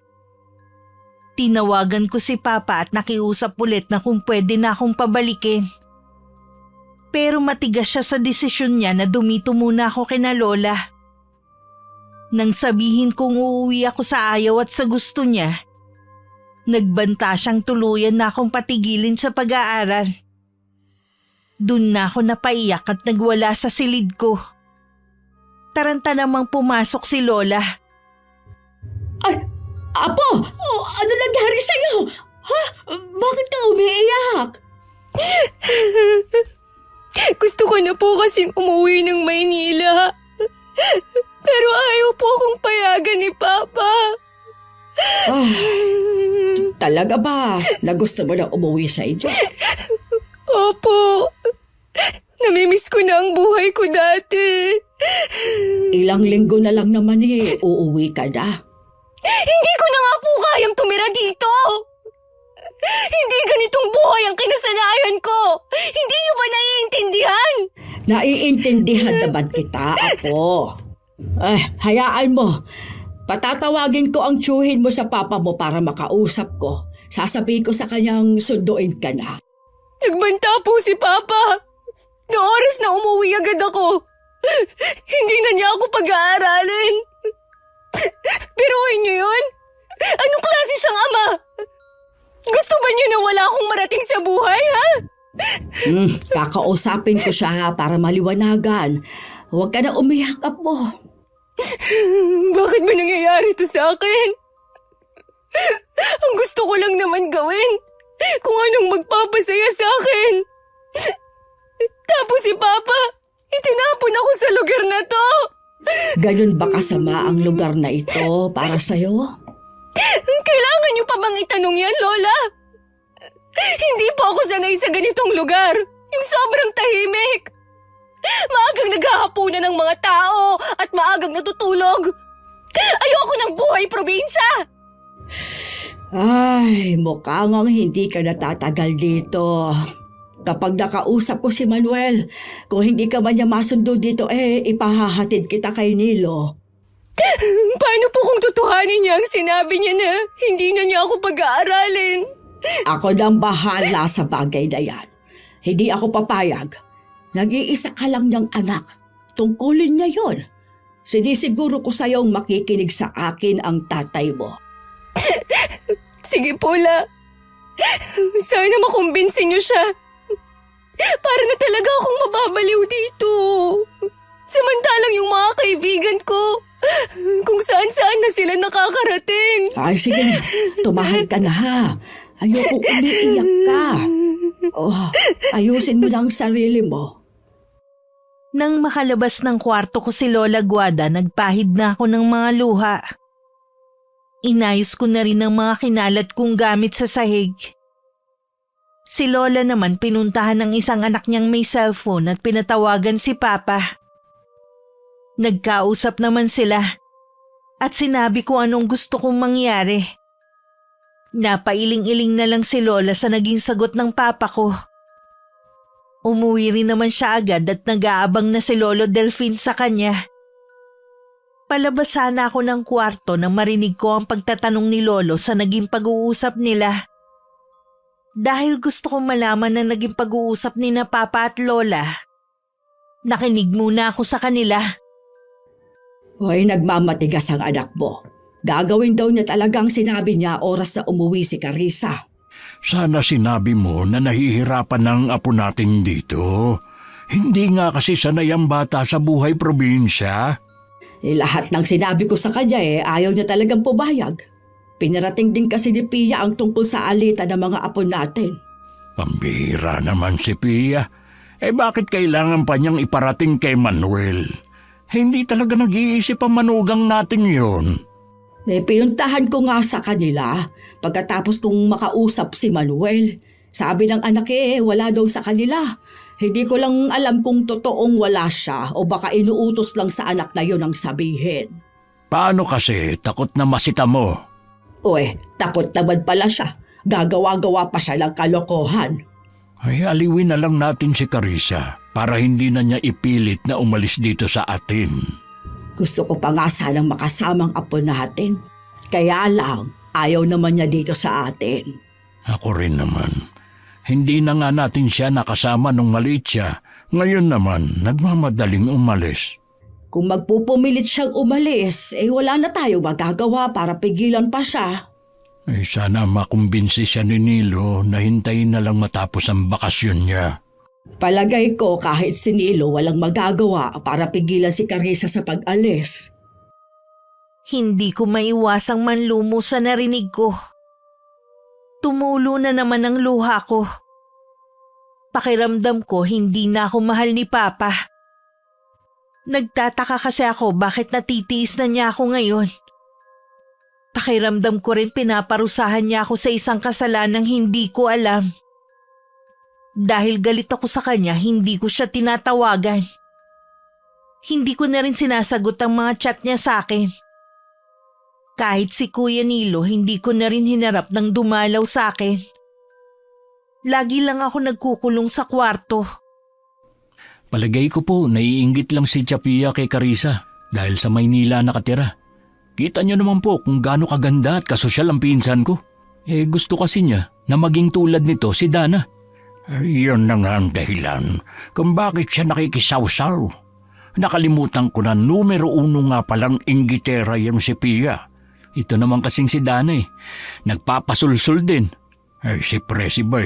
C: Tinawagan ko si Papa at nakiusap ulit na kung pwede na akong pabalikin. Pero matigas siya sa desisyon niya na dumito muna ako kina Lola. Nang sabihin kong uuwi ako sa ayaw at sa gusto niya, nagbanta siyang tuluyan na akong patigilin sa pag-aaral. Dun na ako napaiyak at nagwala sa silid ko. Taranta namang pumasok si Lola.
D: Ay, Apo! Ano nangyari sa'yo? Ha? Bakit ka umiiyak?
B: Gusto ko na po kasing umuwi ng Maynila. Pero ayaw po akong payagan ni Papa.
D: Ah, talaga ba na gusto mo na umuwi sa inyo?
B: Opo. Namimiss ko na ang buhay ko dati.
D: Ilang linggo na lang naman uuwi ka na.
B: Hindi ko na nga po kayang tumira dito. Hindi ganitong buhay ang kinasanayan ko. Hindi niyo ba naiintindihan?
D: Naiintindihan naman kita, Apo. Hayaan mo. Patatawagin ko ang tiyuhin mo sa papa mo para makausap ko. Sasabihin ko sa kanyang sunduin ka na.
B: Nagbanta po si Papa. Noong oras na umuwi agad ako. Hindi na niya ako pag-aaralin. Biruin niyo yun? Anong klase siyang ama? Gusto ba niyo na wala akong marating sa buhay, ha?
D: Kakausapin ko siya para maliwanagan. Huwag ka na umiyak, Apo.
B: Bakit ba nangyayari to sa akin? Ang gusto ko lang naman gawin kung anong magpapasaya sa akin. Tapos si Papa, itinapon ako sa lugar na to.
D: Ganun ba kasama ang lugar na ito para sa'yo?
B: Kailangan niyo pa bang itanong yan, Lola? Hindi po ako sanay sa ganitong lugar. Yung sobrang tahimik. Maagang naghahapunan ng mga tao at maagang natutulog. Ayoko ng buhay probinsya.
D: Ay, mukhang hindi ka natatagal dito. Kapag nakausap ko si Manuel, kung hindi ka man niya masundo dito, ipahahatid kita kay Nilo.
B: Paano po kung tutuhanin niya ang sinabi niya na hindi na niya ako pag-aaralin?
D: Ako nang bahala sa bagay na yan. Hindi ako papayag. Nag-iisa ka lang niyang anak. Tungkulin niya yon. Sinisiguro ko sa'yong makikinig sa akin ang tatay mo.
B: Sige po, La. Sana makumbinsin niyo siya. Para na talaga akong mababaliw dito. Samantalang yung mga kaibigan ko, kung saan-saan na sila nakakarating.
D: Ay, sige na. Tumahal ka na ha. Ayoko umiiyak ka. Ayusin mo lang ang sarili mo.
C: Nang makalabas ng kwarto ko si Lola Guada, nagpahid na ako ng mga luha. Inayos ko na rin ang mga kinalat kong gamit sa sahig. Si Lola naman pinuntahan ng isang anak niyang may cellphone at pinatawagan si Papa. Nagkausap naman sila at sinabi ko anong gusto kong mangyari. Napailing-iling na lang si Lola sa naging sagot ng Papa ko. Umuwi rin naman siya agad at nag-aabang na si Lolo Delfin sa kanya. Palabas sana ako ng kwarto nang marinig ko ang pagtatanong ni Lolo sa naging pag-uusap nila. Dahil gusto kong malaman na naging pag-uusap ni na Papa at Lola, nakinig muna ako sa kanila.
D: Hoy, nagmamatigas ang anak mo. Gagawin daw niya talagang sinabi niya oras na umuwi si Carissa.
E: Sana sinabi mo na nahihirapan ng apo natin dito. Hindi nga kasi sanay ang bata sa buhay probinsya.
D: Lahat ng sinabi ko sa kanya ayaw niya talagang pumayag. Pinarating din kasi ni Pia ang tungkol sa alita ng mga apo natin.
E: Pambihira naman si Pia. Bakit kailangan pa niyang iparating kay Manuel? Hindi talaga nag-iisip ang manugang natin yun.
D: Pinuntahan ko nga sa kanila pagkatapos kong makausap si Manuel. Sabi ng anak wala daw sa kanila. Hindi ko lang alam kung totoong wala siya o baka inuutos lang sa anak na yun ang sabihin.
E: Paano kasi? Takot na masita mo.
D: Takot naman pala siya. Gagawa-gawa pa siya ng kalokohan.
E: Ay, aliwin na lang natin si Carissa para hindi na niya ipilit na umalis dito sa atin.
D: Gusto ko pa nga sanang makasamang apo natin. Kaya lang, ayaw naman niya dito sa atin.
E: Ako rin naman. Hindi na nga natin siya nakasama nung maliit siya. Ngayon naman, nagmamadaling umalis.
D: Kung magpupumilit siyang umalis, wala na tayo magagawa para pigilan pa siya.
E: Sana makumbinsi siya ni Nilo na hintayin na lang matapos ang bakasyon niya.
D: Palagay ko kahit si Nilo walang magagawa para pigilan si Carissa sa pag-alis.
C: Hindi ko maiwasang manlumo sa narinig ko. Tumulo na naman ang luha ko. Pakiramdam ko hindi na ako mahal ni Papa. Nagtataka kasi ako bakit natitiis na niya ako ngayon. Pakiramdam ko rin pinaparusahan niya ako sa isang kasalanang hindi ko alam. Dahil galit ako sa kanya, hindi ko siya tinatawagan. Hindi ko na rin sinasagot ang mga chat niya sa akin. Kahit si Kuya Nilo, hindi ko na rin hinarap ng dumalaw sa akin. Lagi lang ako nagkukulong sa kwarto.
E: Palagay ko po, naiinggit lang si Chapia kay Carissa dahil sa Maynila nakatira. Kita niyo naman po kung gaano kaganda at kasosyal ang pinsan ko. Gusto kasi niya na maging tulad nito si Dana. Yun na nga ang dahilan kung bakit siya nakikisawsaw. Nakalimutan ko na numero 1 nga palang inggitera yan si Pia. Ito naman kasing si Dana nagpapasulsul din. Si Presi ba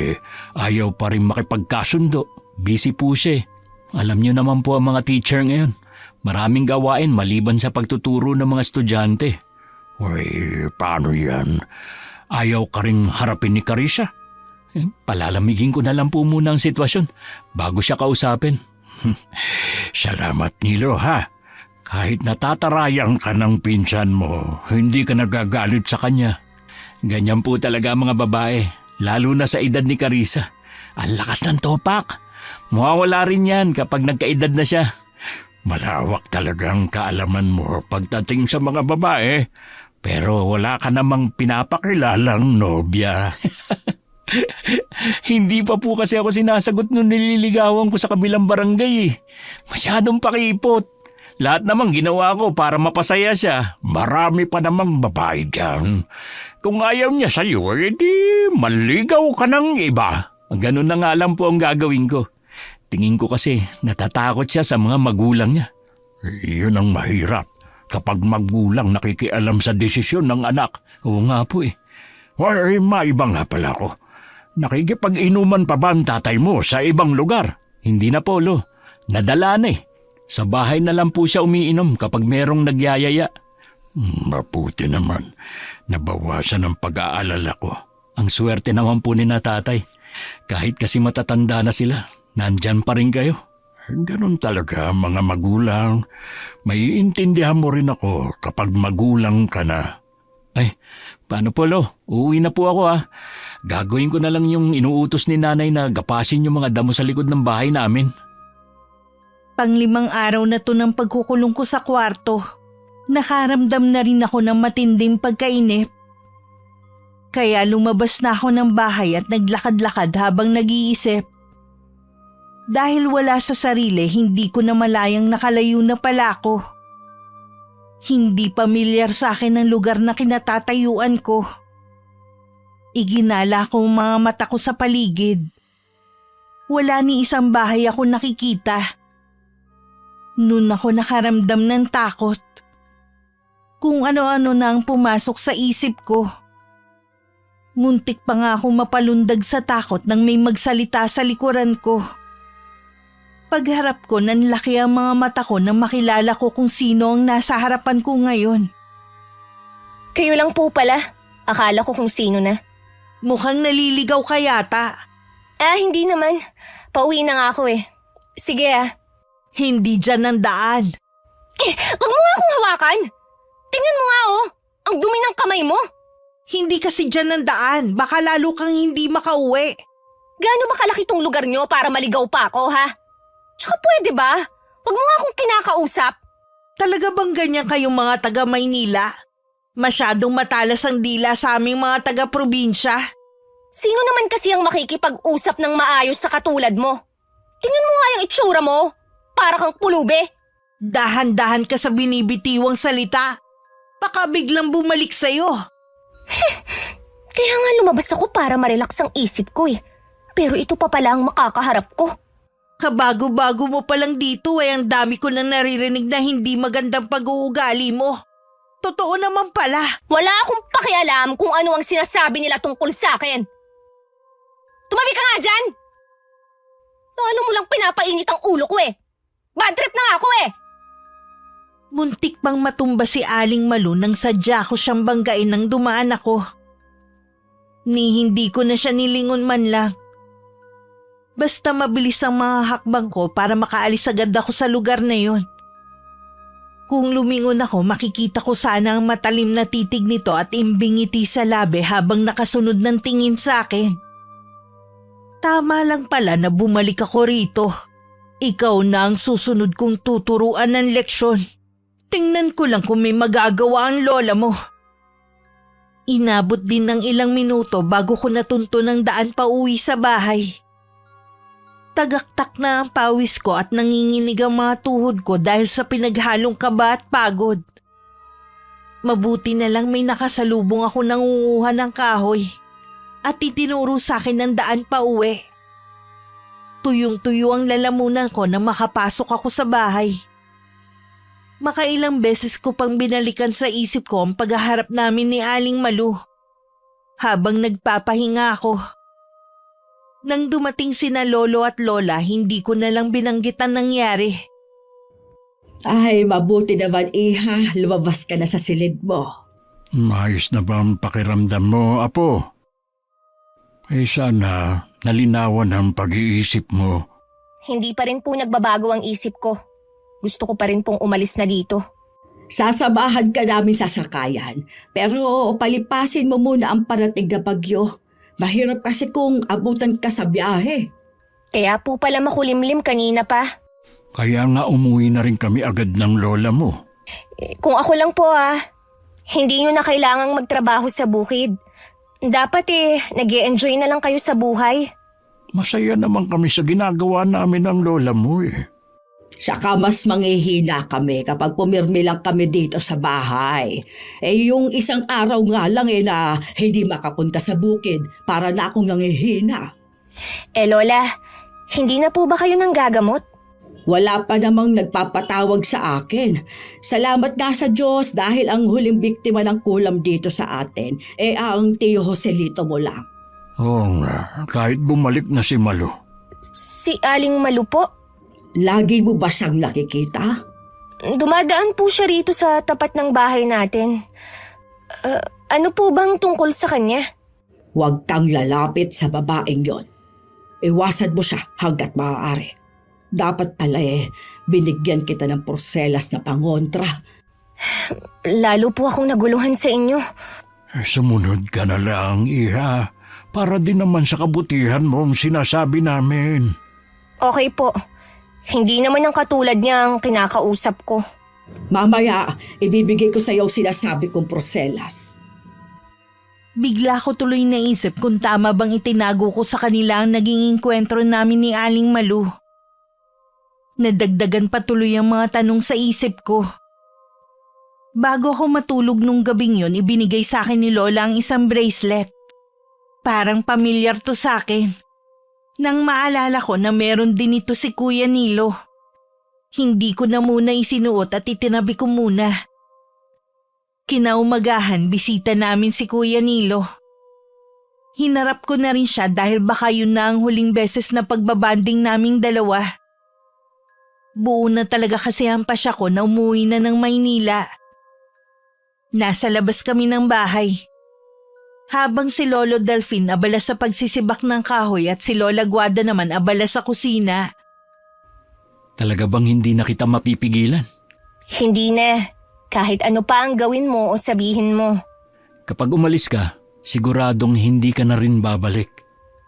E: ayaw pa rin makipagkasundo. Busy po siya. Alam niyo naman po ang mga teacher ngayon. Maraming gawain maliban sa pagtuturo ng mga estudyante. Paano yan? Ayaw ka rin harapin ni Carissa? Palalamigin ko na lang po muna ang sitwasyon bago siya kausapin. Salamat Nilo ha. Kahit natatarayang ka ng pinsan mo, hindi ka nagagalit sa kanya. Ganyan po talaga mga babae, lalo na sa edad ni Carissa. Ang lakas ng topak. Mawawala rin yan kapag nagkaedad na siya. Malawak talagang kaalaman mo pagdating sa mga babae, pero wala ka namang pinapakilalang nobya. Hindi pa po kasi ako sinasagot nung nililigawan ko sa kabilang barangay. Masyadong pakipot. Lahat namang ginawa ko para mapasaya siya. Marami pa namang babae dyan. Kung ayaw niya sa'yo, edi maligaw ka ng iba. Ganun na nga lang po ang gagawin ko. Tingin ko kasi natatakot siya sa mga magulang niya. Yun ang mahirap. Kapag magulang nakikialam sa desisyon ng anak. Oo nga po maiba nga pala ko. Nakikipag-inuman pa ba ang tatay mo sa ibang lugar? Hindi na Polo. Nadala na Sa bahay na lang po siya umiinom kapag merong nagyayaya. Mabuti naman. Nabawasan ang pag-aalala ko. Ang swerte naman po ni na tatay. Kahit kasi matatanda na sila, nandyan pa rin kayo. Ganon talaga mga magulang. Maiintindihan mo rin ako kapag magulang ka na. Paano Polo? Uuwi na po ako Gagawin ko na lang yung inuutos ni nanay na gapasin yung mga damo sa likod ng bahay namin.
C: 5 araw na to ng pagkukulong ko sa kwarto. Nakaramdam na rin ako ng matinding pagkainip. Kaya lumabas na ako ng bahay at naglakad-lakad habang nag-iisip. Dahil wala sa sarili, hindi ko na malayang nakalayo na pala ako. Hindi pamilyar sa akin ang lugar na kinatatayuan ko. Iginala ko ang mga mata ko sa paligid. Wala ni isang bahay ako nakikita. Noon ako nakaramdam ng takot. Kung ano-ano na ang pumasok sa isip ko. Muntik pa nga ako mapalundag sa takot nang may magsalita sa likuran ko. Pagharap ko, nanlaki ang mga mata ko nang makilala ko kung sino ang nasa harapan ko ngayon.
B: Kayo lang po pala. Akala ko kung sino na.
C: Mukhang naliligaw ka yata.
B: Hindi naman. Pauwi na nga ako Sige
C: Hindi dyan ang daan.
B: Wag mo nga akong hawakan. Tingnan mo nga ang dumi ng kamay mo.
C: Hindi kasi dyan ang daan. Baka lalo kang hindi makauwi.
B: Gaano ba kalaki tong lugar nyo para maligaw pa ako, ha? Tsaka pwede ba? Wag mo nga akong kinakausap.
C: Talaga bang ganyan kayong mga taga Maynila? Masyadong matalas ang dila sa aming mga taga-probinsya.
B: Sino naman kasi ang makikipag-usap ng maayos sa katulad mo? Tingnan mo nga yung itsura mo. Para kang pulube.
C: Dahan-dahan ka sa binibitiwang salita. Baka biglang bumalik sa'yo.
B: Kaya nga lumabas ako para marelax ang isip ko Pero ito pa pala ang makakaharap ko.
C: Kabago-bago mo palang dito ang dami ko nang naririnig na hindi magandang pag-uugali mo. Totoo naman pala.
B: Wala akong pakialam kung ano ang sinasabi nila tungkol sa akin. Tumabi ka nga dyan! Paano mo lang pinapainit ang ulo ko eh? Bad trip na nga ako eh!
C: Muntik pang matumba si Aling Malu nang sadya ko siyang banggain nang dumaan ako. Ni hindi ko na siya nilingon man lang. Basta mabilis ang mga hakbang ko para makaalis agad ako sa lugar na yon. Kung lumingon ako, makikita ko sana ang matalim na titig nito at imbingiti sa labi habang nakasunod ng tingin sa akin. Tama lang pala na bumalik ako rito. Ikaw na ang susunod kong tuturuan ng leksyon. Tingnan ko lang kung may magagawa ang lola mo. Inabot din ng ilang minuto bago ko natunto ng daan pa uwi sa bahay. Tagaktak na ang pawis ko at nanginginig ang mga tuhod ko dahil sa pinaghalong kaba at pagod. Mabuti na lang may nakasalubong ako nangunguha ng kahoy at itinuro sa akin ng daan pa uwi. Tuyong-tuyo ang lalamunan ko nang makapasok ako sa bahay. Makailang beses ko pang binalikan sa isip ko ang paghaharap namin ni Aling Malu habang nagpapahinga ako. Nang dumating sina lolo at lola, hindi ko na lang binanggit ang nangyari.
D: Ay, mabuti naman, Iha. Lumabas ka na sa silid mo.
E: Maayos na ba ang pakiramdam mo, Apo? Sana nalinawan ang pag-iisip mo.
B: Hindi pa rin po nagbabago ang isip ko. Gusto ko pa rin pong umalis na dito.
D: Sasamahan ka namin sa sakayan. Pero palipasin mo muna ang parating na bagyo. Mahirap kasi kung abutan ka sa biyahe.
B: Kaya po pala makulimlim kanina pa.
E: Kaya nga umuwi na rin kami agad ng lola mo.
B: Kung ako lang po hindi nyo na kailangang magtrabaho sa bukid. Dapat nag-e-enjoy na lang kayo sa buhay.
E: Masaya naman kami sa ginagawa namin ng lola mo eh.
D: Saka mas manghihina kami kapag pumirmi lang kami dito sa bahay. Yung isang araw nga lang na hindi makapunta sa bukid para na akong nanghihina.
B: Lola, hindi na po ba kayo nang gagamot?
D: Wala pa namang nagpapatawag sa akin. Salamat nga sa Diyos dahil ang huling biktima ng kulam dito sa atin ang Tio Joselito mo lang.
E: Oo nga, kahit bumalik na si Malu.
B: Si Aling Malu po?
D: Lagi mo ba siyang nakikita?
B: Dumadaan po siya rito sa tapat ng bahay natin. Ano po bang tungkol sa kanya?
D: Huwag kang lalapit sa babaeng yon. Iwasan mo siya hanggat maaari. Dapat pala binigyan kita ng porselas na pangontra.
B: Lalo po akong naguluhan sa inyo.
E: Sumunod ka na lang, Iha. Para din naman sa kabutihan mo ang sinasabi namin.
B: Okay po. Hindi naman ang katulad niya ang kinakausap ko.
D: Mamaya, ibibigay ko sa iyo sinasabi kong porselas.
C: Bigla ko tuloy naisip kung tama bang itinago ko sa kanila ang naging engkwentro namin ni Aling Malu. Nadagdagan pa tuloy ang mga tanong sa isip ko. Bago ako matulog nung gabing yon, ibinigay sa akin ni Lola ang isang bracelet. Parang pamilyar to sa akin. Nang maalala ko na meron din ito si Kuya Nilo. Hindi ko na muna isinuot at itinabi ko muna. Kinaumagahan, bisita namin si Kuya Nilo. Hinarap ko na rin siya dahil baka yun na ang huling beses na pagbabanding naming dalawa. Buo na talaga kasi ang pasya ko na umuwi na ng Maynila. Nasa labas kami ng bahay. Habang si Lolo Delfin abala sa pagsisibak ng kahoy at si Lola Guada naman abala sa kusina.
E: Talaga bang hindi na kita mapipigilan?
B: Hindi na. Kahit ano pa ang gawin mo o sabihin mo.
E: Kapag umalis ka, siguradong hindi ka na rin babalik.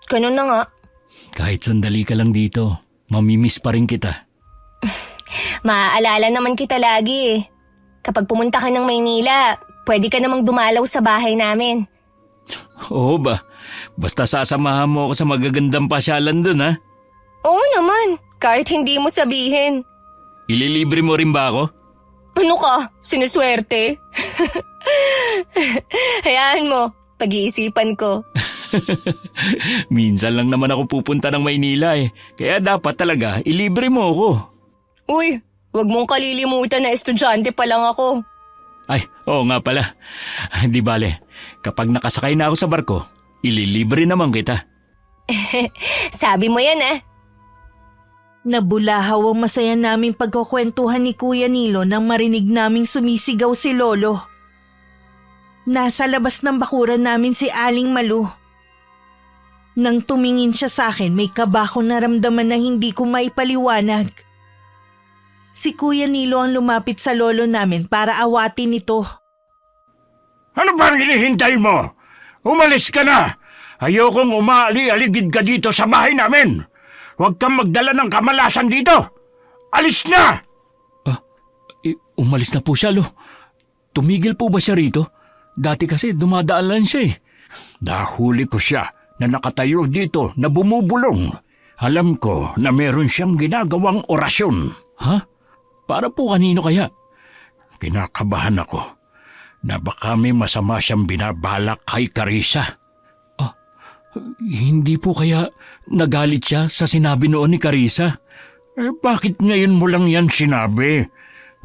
B: Ganun na nga.
E: Kahit sandali ka lang dito, mamimiss pa rin kita.
B: Maaalala naman kita lagi. Kapag pumunta ka ng Maynila, pwede ka namang dumalaw sa bahay namin.
E: Oo ba? Basta sasamahan mo ako sa magagandang pasyalan dun, ha?
B: Oo naman, kahit hindi mo sabihin.
E: Ililibre mo rin ba ako?
B: Ano ka? Sinuswerte? Hayaan mo, pag-iisipan ko.
E: Minsan lang naman ako pupunta ng Maynila kaya dapat talaga ilibre mo ako.
B: Uy, wag mong kalilimutan na estudyante pa lang ako.
E: Ay, oo nga pala. Di bale, kapag nakasakay na ako sa barko, ililibre naman kita.
B: Sabi mo yan
C: Nabulahaw ang masaya naming pagkukwentuhan ni Kuya Nilo nang marinig naming sumisigaw si Lolo. Nasa labas ng bakuran namin si Aling Malu. Nang tumingin siya sa akin, may kaba ko naramdaman na hindi ko maipaliwanag. Si Kuya Nilo ang lumapit sa lolo namin para awatin ito.
E: Ano bang hinihintay mo? Umalis ka na! Ayokong umaali-aligid ka dito sa bahay namin! Huwag kang magdala ng kamalasan dito! Alis na!
G: Umalis na po siya, Lo. Tumigil po ba siya rito? Dati kasi dumadaan lang siya eh.
E: Nahuli ko siya na nakatayo dito na bumubulong. Alam ko na meron siyang ginagawang orasyon.
G: Ha? Para po kanino kaya?
E: Kinakabahan ako na baka may masama siyang binabalak kay Carissa.
G: Hindi po kaya nagalit siya sa sinabi noon ni Carissa?
E: Bakit ngayon mo lang yan sinabi?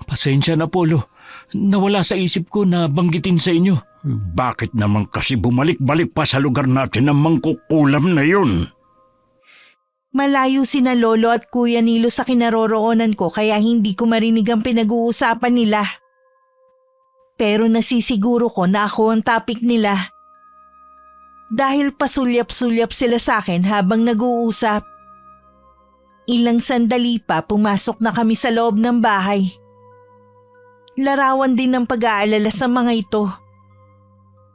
G: Pasensya na po, Lo. Nawala sa isip ko na banggitin sa inyo.
E: Bakit naman kasi bumalik-balik pa sa lugar natin ang mangkukulam na yun?
C: Malayo sina Lolo at Kuya Nilo sa kinaroroonan ko kaya hindi ko marinig ang pinag-uusapan nila. Pero nasisiguro ko na ako ang topic nila. Dahil pasulyap-sulyap sila sa akin habang nag-uusap. Ilang sandali pa pumasok na kami sa loob ng bahay. Larawan din ng pag-aalala sa mga ito.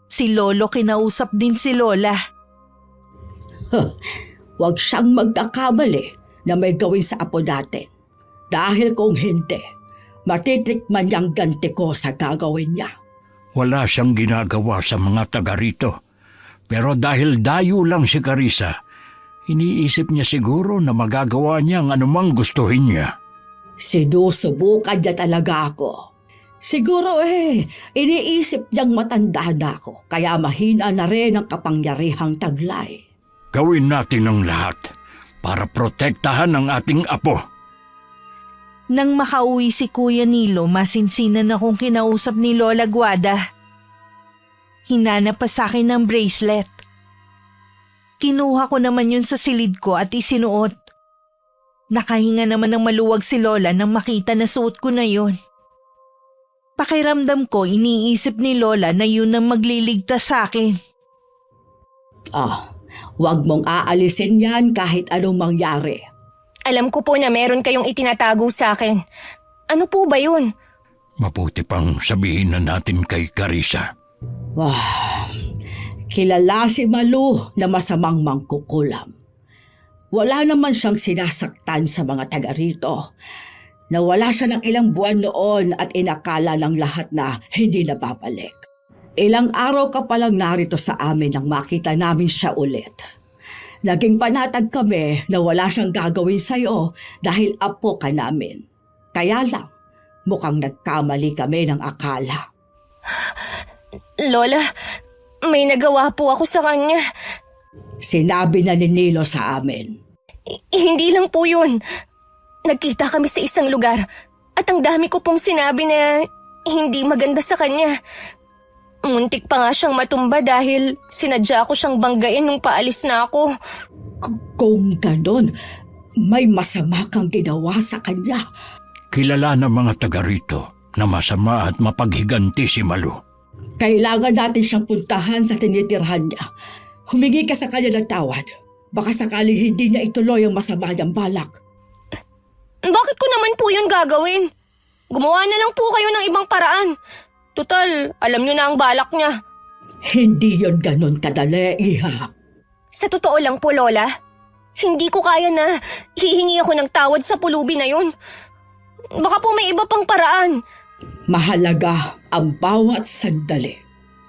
C: Si Lolo kinausap din si Lola.
D: Huwag siyang magkakamali na may gawin sa apo natin. Dahil kung hindi, matitikman niyang ganti ko sa gagawin niya.
E: Wala siyang ginagawa sa mga taga rito. Pero dahil dayo lang si Carissa, iniisip niya siguro na magagawa niya ang anumang gustuhin niya.
D: Sinusubukan niya talaga ako. Siguro iniisip niyang matanda na ako, kaya mahina na rin ang kapangyarihang taglay.
E: Gawin natin ang lahat para protektahan ang ating apo.
C: Nang makauwi si Kuya Nilo, masinsinan akong kinausap ni Lola Guada. Hinanap pa sa akin ng bracelet. Kinuha ko naman yun sa silid ko at isinuot. Nakahinga naman ng maluwag si Lola nang makita na suot ko na yun. Pakiramdam ko iniisip ni Lola na yun ang magliligtas sa akin.
D: Huwag mong aalisin yan kahit anong mangyari.
B: Alam ko po na meron kayong itinatago sa akin. Ano po ba yun?
E: Mabuti pang sabihin na natin kay Carissa.
D: Kilala si Malu na masamang mangkukulam. Wala naman siyang sinasaktan sa mga taga rito. Nawala siya ng ilang buwan noon at inakala ng lahat na hindi na babalik. Ilang araw ka palang narito sa amin nang makita namin siya ulit. Naging panatag kami na wala siyang gagawin sa'yo dahil apo ka namin. Kaya lang, mukhang nagkamali kami ng akala.
B: Lola, may nagawa po ako sa kanya.
D: Sinabi na ni Nilo sa amin.
B: Hindi lang po yun. Nagkita kami sa isang lugar at ang dami ko pong sinabi na hindi maganda sa kanya. Muntik pa nga siyang matumba dahil sinadya ko siyang banggain nung paalis na ako.
D: Kung ganon, may masama kang ginawa sa kanya.
E: Kilala ng mga taga rito na masama at mapaghiganti si Malu.
D: Kailangan natin siyang puntahan sa tinitirhan niya. Humingi ka sa kanya ng tawad. Baka sakaling hindi niya ituloy ang masama niyang balak.
B: Bakit ko naman po yun gagawin? Gumawa na lang po kayo ng ibang paraan. Tutal, alam niyo na ang balak niya.
D: Hindi yon ganon kadali, Iha.
B: Sa totoo lang po, Lola, hindi ko kaya na hihingi ako ng tawad sa pulubi na yun. Baka po may iba pang paraan.
D: Mahalaga ang bawat sandali.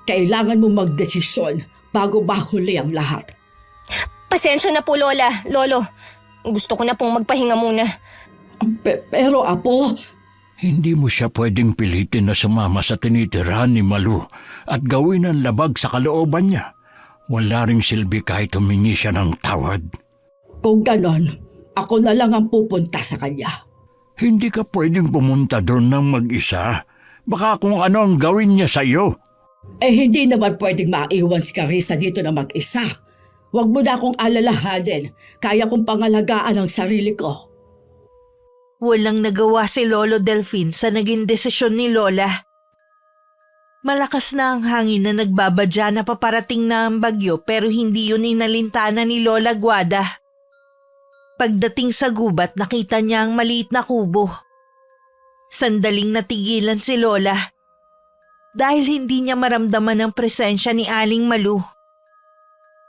D: Kailangan mo magdesisyon bago mahuli ang lahat.
B: Pasensya na po, Lola, Lolo. Gusto ko na pong magpahinga muna.
D: Pero Apo,
E: Hindi mo siya pwedeng pilitin na sumama sa tinitirhan ni Malu at gawin ang labag sa kalooban niya. Wala ring silbi kahit humingi siya ng tawad.
D: kung ganon, ako na lang ang pupunta sa kanya.
E: Hindi ka pwedeng pumunta doon ng mag-isa. Baka kung ano ang gawin niya sa iyo.
D: Hindi naman pwedeng maiwan si Carissa dito na mag-isa. Huwag mo na akong alalahanin. Kaya kong pangalagaan ang sarili ko.
C: Walang nagawa si Lolo Delfin sa naging desisyon ni Lola. Malakas na ang hangin na nagbabadya na paparating na ang bagyo pero hindi yun inalintana ni Lola Guada. Pagdating sa gubat, nakita niya ang maliit na kubo. Sandaling natigilan si Lola dahil hindi niya maramdaman ang presensya ni Aling Malu.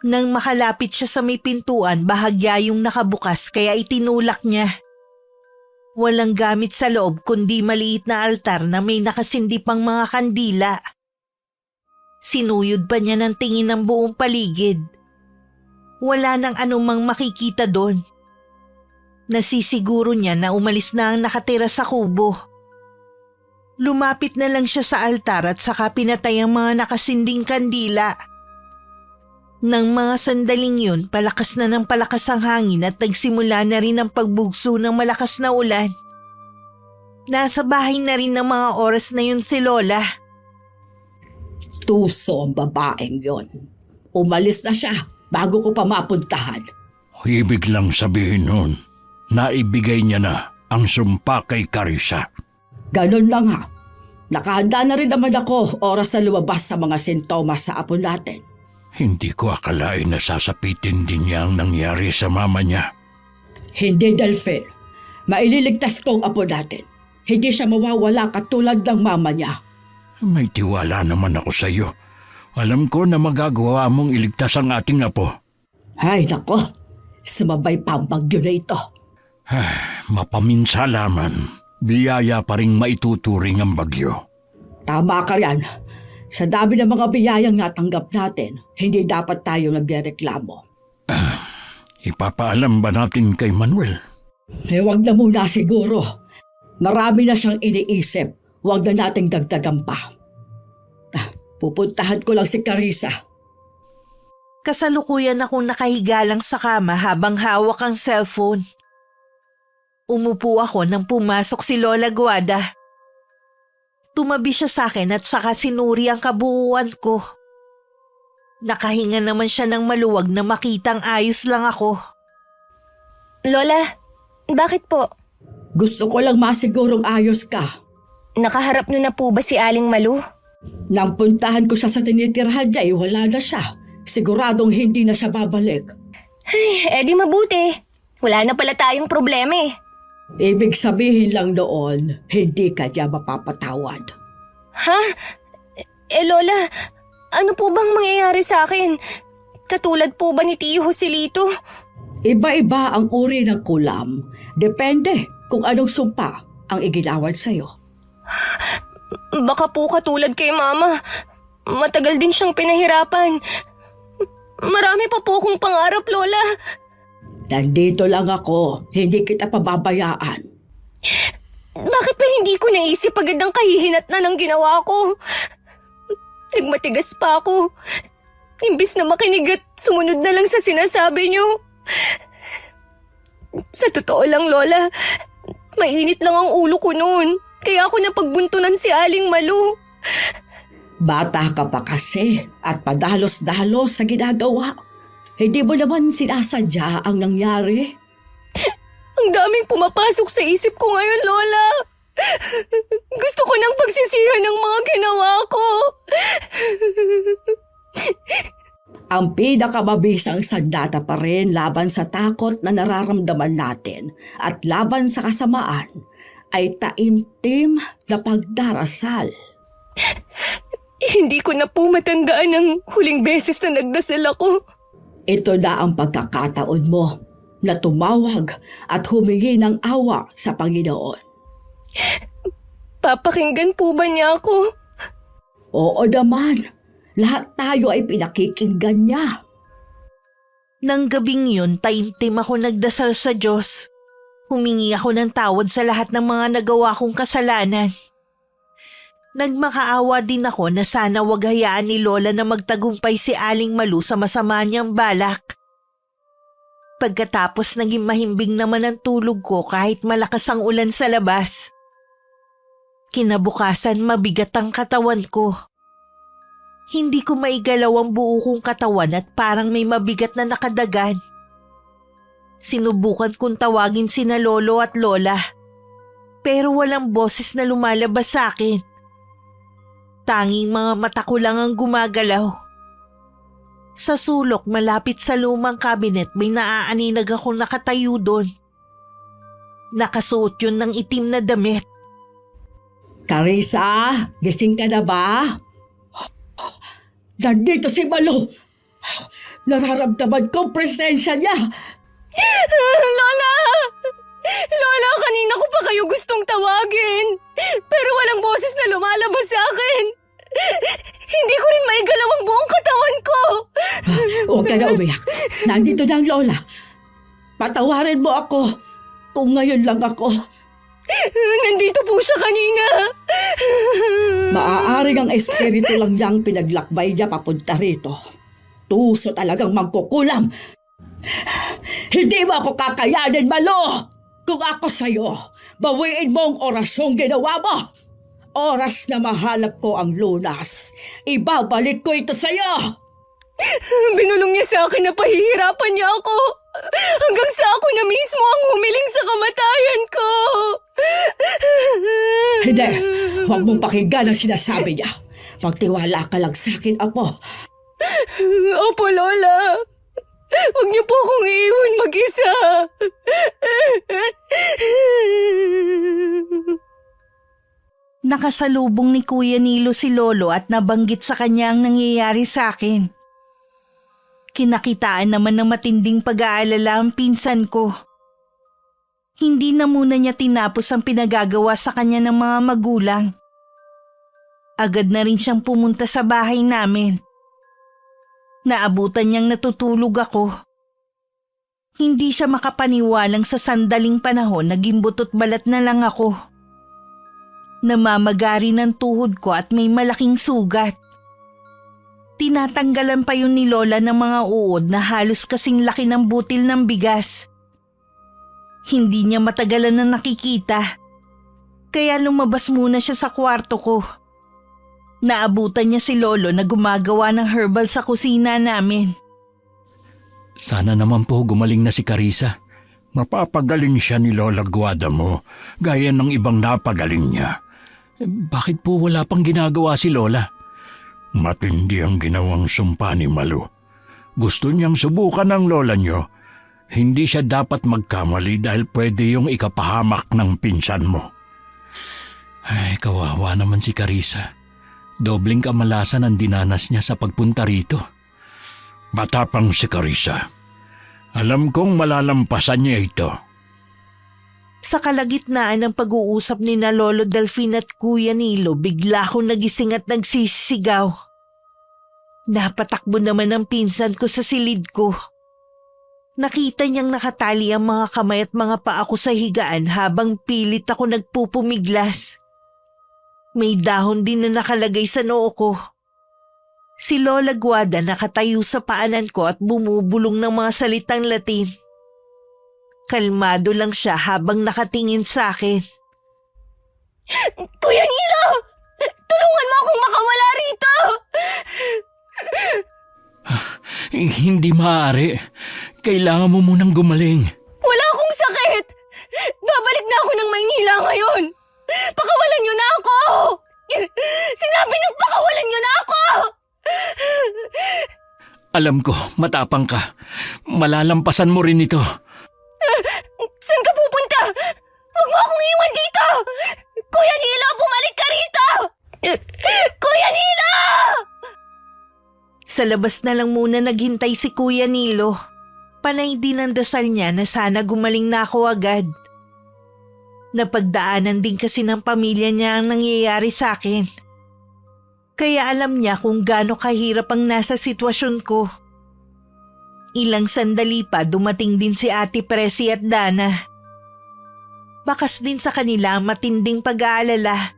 C: Nang makalapit siya sa may pintuan, bahagya yung nakabukas kaya itinulak niya. Walang gamit sa loob kundi maliit na altar na may nakasindi pang mga kandila. Sinuyod pa niya ng tingin ng buong paligid. Wala nang anumang makikita doon. Nasisiguro niya na umalis na ang nakatira sa kubo. Lumapit na lang siya sa altar at saka pinatay ang mga nakasinding kandila. Nang mga sandaling yun, palakas na ng palakas ang hangin at nagsimula na rin ang pagbugso ng malakas na ulan. Nasa bahay na rin ng mga oras na yun si Lola.
D: Tuso ang babaeng yon. Umalis na siya bago ko pa mapuntahan.
E: Ibig lang sabihin nun, naibigay niya na ang sumpa kay Carissa.
D: Ganon lang ha. Nakahanda na rin naman ako oras na lumabas sa mga sintomas sa apo natin.
E: Hindi ko akalain na sasapitin din niya ang nangyari sa mama niya.
D: Hindi, Delfin. Maililigtas ko ang apo natin. Hindi siya mawawala katulad ng mama niya.
E: May tiwala naman ako sa iyo. Alam ko na magagawa mong iligtas ang ating apo.
D: Ay, nako. Sumabay pa ang bagyo na ito.
E: Mapaminsalaman, biyaya pa rin maituturing ang bagyo.
D: Tama ka yan. Sa dami ng mga biyayang natanggap natin, hindi dapat tayo nagrereklamo.
E: Ipapaalam ba natin kay Manuel?
D: Wag na muna siguro. Marami na siyang iniisip. Wag na nating dagdagan pa. Pupuntahan ko lang si Carissa.
C: Kasalukuyan akong nakahiga lang sa kama habang hawak ang cellphone. Umupo ako nang pumasok si Lola Guada. Tumabi siya sa akin at saka sinuri ang kabuuan ko. Nakahinga naman siya ng maluwag na makitang ayos lang ako.
B: Lola, bakit po?
D: Gusto ko lang masigurong ayos ka.
B: Nakaharap niyo na po ba si Aling Malu?
D: Nang puntahan ko siya sa tinitirhan niya, wala na siya. Siguradong hindi na siya babalik.
B: Ay, edi mabuti. Wala na pala tayong problema eh.
D: Ibig sabihin lang noon, hindi ka niya mapapatawad.
B: Ha? Lola, ano po bang mangyayari sa akin? Katulad po ba ni Tio Joselito?
D: Iba-iba ang uri ng kulam. Depende kung anong sumpa ang igilawad sa'yo.
B: Baka po katulad kay Mama. Matagal din siyang pinahirapan. Marami pa po akong pangarap, Lola.
D: Nandito lang ako, hindi kita pababayaan.
B: Bakit pa hindi ko naisip agad ang kahihinat na ng ginawa ko? Nagmatigas pa ako. Imbis na makinig at sumunod na lang sa sinasabi niyo. Sa totoo lang, Lola, mainit lang ang ulo ko noon. Kaya ako napagbuntunan si Aling Malu.
D: Bata ka pa kasi at padalos-dalos sa ginagawa. Hindi mo naman sinasadya ang nangyari.
B: Ang daming pumapasok sa isip ko ngayon, Lola. Gusto ko nang pagsisihan ng mga ginawa ko.
D: Ang pinakamabisang sandata pa rin laban sa takot na nararamdaman natin at laban sa kasamaan ay taimtim na pagdarasal.
B: Hindi ko na po matandaan ang huling beses na nagdasal ako.
D: Ito na ang pagkakataon mo na tumawag at humingi ng awa sa Panginoon.
B: Papakinggan po ba niya ako?
D: Oo naman, lahat tayo ay pinakikinggan niya.
C: Nang gabing yun, taimtim ako nagdasal sa Diyos. Humingi ako ng tawad sa lahat ng mga nagawa kong kasalanan. Nagmakaawa din ako na sana wag hayaan ni Lola na magtagumpay si Aling Malu sa masama niyang balak. Pagkatapos naging mahimbing naman ang tulog ko kahit malakas ang ulan sa labas. Kinabukasan mabigat ang katawan ko. Hindi ko maigalaw ang buo kong katawan at parang may mabigat na nakadagan. Sinubukan kong tawagin sina Lolo at Lola, Pero walang boses na lumalabas sa akin. Tanging mga mata ko lang ang gumagalaw. Sa sulok malapit sa lumang kabinet may naaaninag akong nakatayo doon. Nakasuot yun ng itim na damit.
D: Carissa, gising ka na ba? Nandito si Malo. Nararamdaman ko ang presensya niya.
B: Lola! Lola, kanina ko pa kayo gustong tawagin. Pero walang boses na lumalabas sa akin. Hindi ko rin maigalaw ang buong katawan ko.
D: Huwag ka na umiyak. Nandito na ang lola. Patawarin mo ako kung ngayon lang ako.
B: Nandito po siya kanina.
D: Maaaring ang espiritu lang niyang pinaglakbay niya papunta rito. Tuso talagang magkukulam. Hindi mo ako kakayanin, Malo! Kung ako sa'yo, bawiin mo ang orasyong ginawa mo. Oras na mahalap ko ang lunas, ibabalik ko ito sa'yo.
B: Binulong niya sa akin na pahihirapan niya ako. Hanggang sa ako na mismo ang humiling sa kamatayan ko.
D: Hindi, huwag mong pakinggan ang sinasabi niya. Magtiwala ka lang sa akin, Apo.
B: Opo, Lola. Huwag niyo po akong iiwan mag-isa.
C: Nakasalubong ni Kuya Nilo si Lolo at nabanggit sa kanya ang nangyayari sa akin. Kinakitaan naman ng matinding pag-aalala ang pinsan ko. Hindi na muna niya tinapos ang pinagagawa sa kanya ng mga magulang. Agad na rin siyang pumunta sa bahay namin. Naabutan niyang natutulog ako. Hindi siya makapaniwalang sa sandaling panahon naging butot balat na lang ako. Namamagari ng tuhod ko at may malaking sugat. Tinatanggalan pa yun ni Lola ng mga uod na halos kasing laki ng butil ng bigas. Hindi niya matagalan na nakikita. Kaya lumabas muna siya sa kwarto ko. Naabutan niya si Lolo na gumagawa ng herbal sa kusina namin.
E: Sana naman po gumaling na si Carissa. Mapapagaling siya ni Lola Guadamo, gaya ng ibang napagaling niya. Bakit po wala pang ginagawa si Lola? Matindi ang ginawang sumpa ni Malo. Gusto niyang subukan ng lola niyo. Hindi siya dapat magkamali dahil pwede yung ikapahamak ng pinsan mo. Ay, kawawa naman si Carissa. Dobling kamalasan ang dinanas niya sa pagpunta rito. Matapang si Carissa. Alam kong malalampasan niya ito.
C: Sa kalagitnaan ng pag-uusap ni na Lolo Delfin at Kuya Nilo, bigla akong nagising at nagsisigaw. Napatakbo naman ang pinsan ko sa silid ko. Nakita niyang nakatali ang mga kamay at mga paa ko sa higaan habang pilit ako nagpupumiglas. May dahon din na nakalagay sa noo ko. Si Lola Guada nakatayo sa paanan ko at bumubulong ng mga salitang Latin. Kalmado lang siya habang nakatingin sa akin.
B: Kuya Nilo! Tulungan mo akong makawala rito!
E: Hindi maaari. Kailangan mo munang gumaling.
B: Wala akong sakit! Babalik na ako ng Maynila ngayon! Pakawalan niyo na ako! Sinabi niyong pakawalan niyo na ako!
E: Alam ko, matapang ka. Malalampasan mo rin ito.
B: Saan ka pupunta? Huwag mo akong iwan dito! Kuya Nilo, bumalik ka rito! Kuya Nilo!
C: Sa labas na lang muna naghintay si Kuya Nilo. Panay din ang dasal niya na sana gumaling na ako agad. Napagdaanan din kasi ng pamilya niya ang nangyayari sa akin. Kaya alam niya kung gaano kahirap ang nasa sitwasyon ko. Ilang sandali pa dumating din si Ate Presi at Dana. Bakas din sa kanila ang matinding pag-aalala.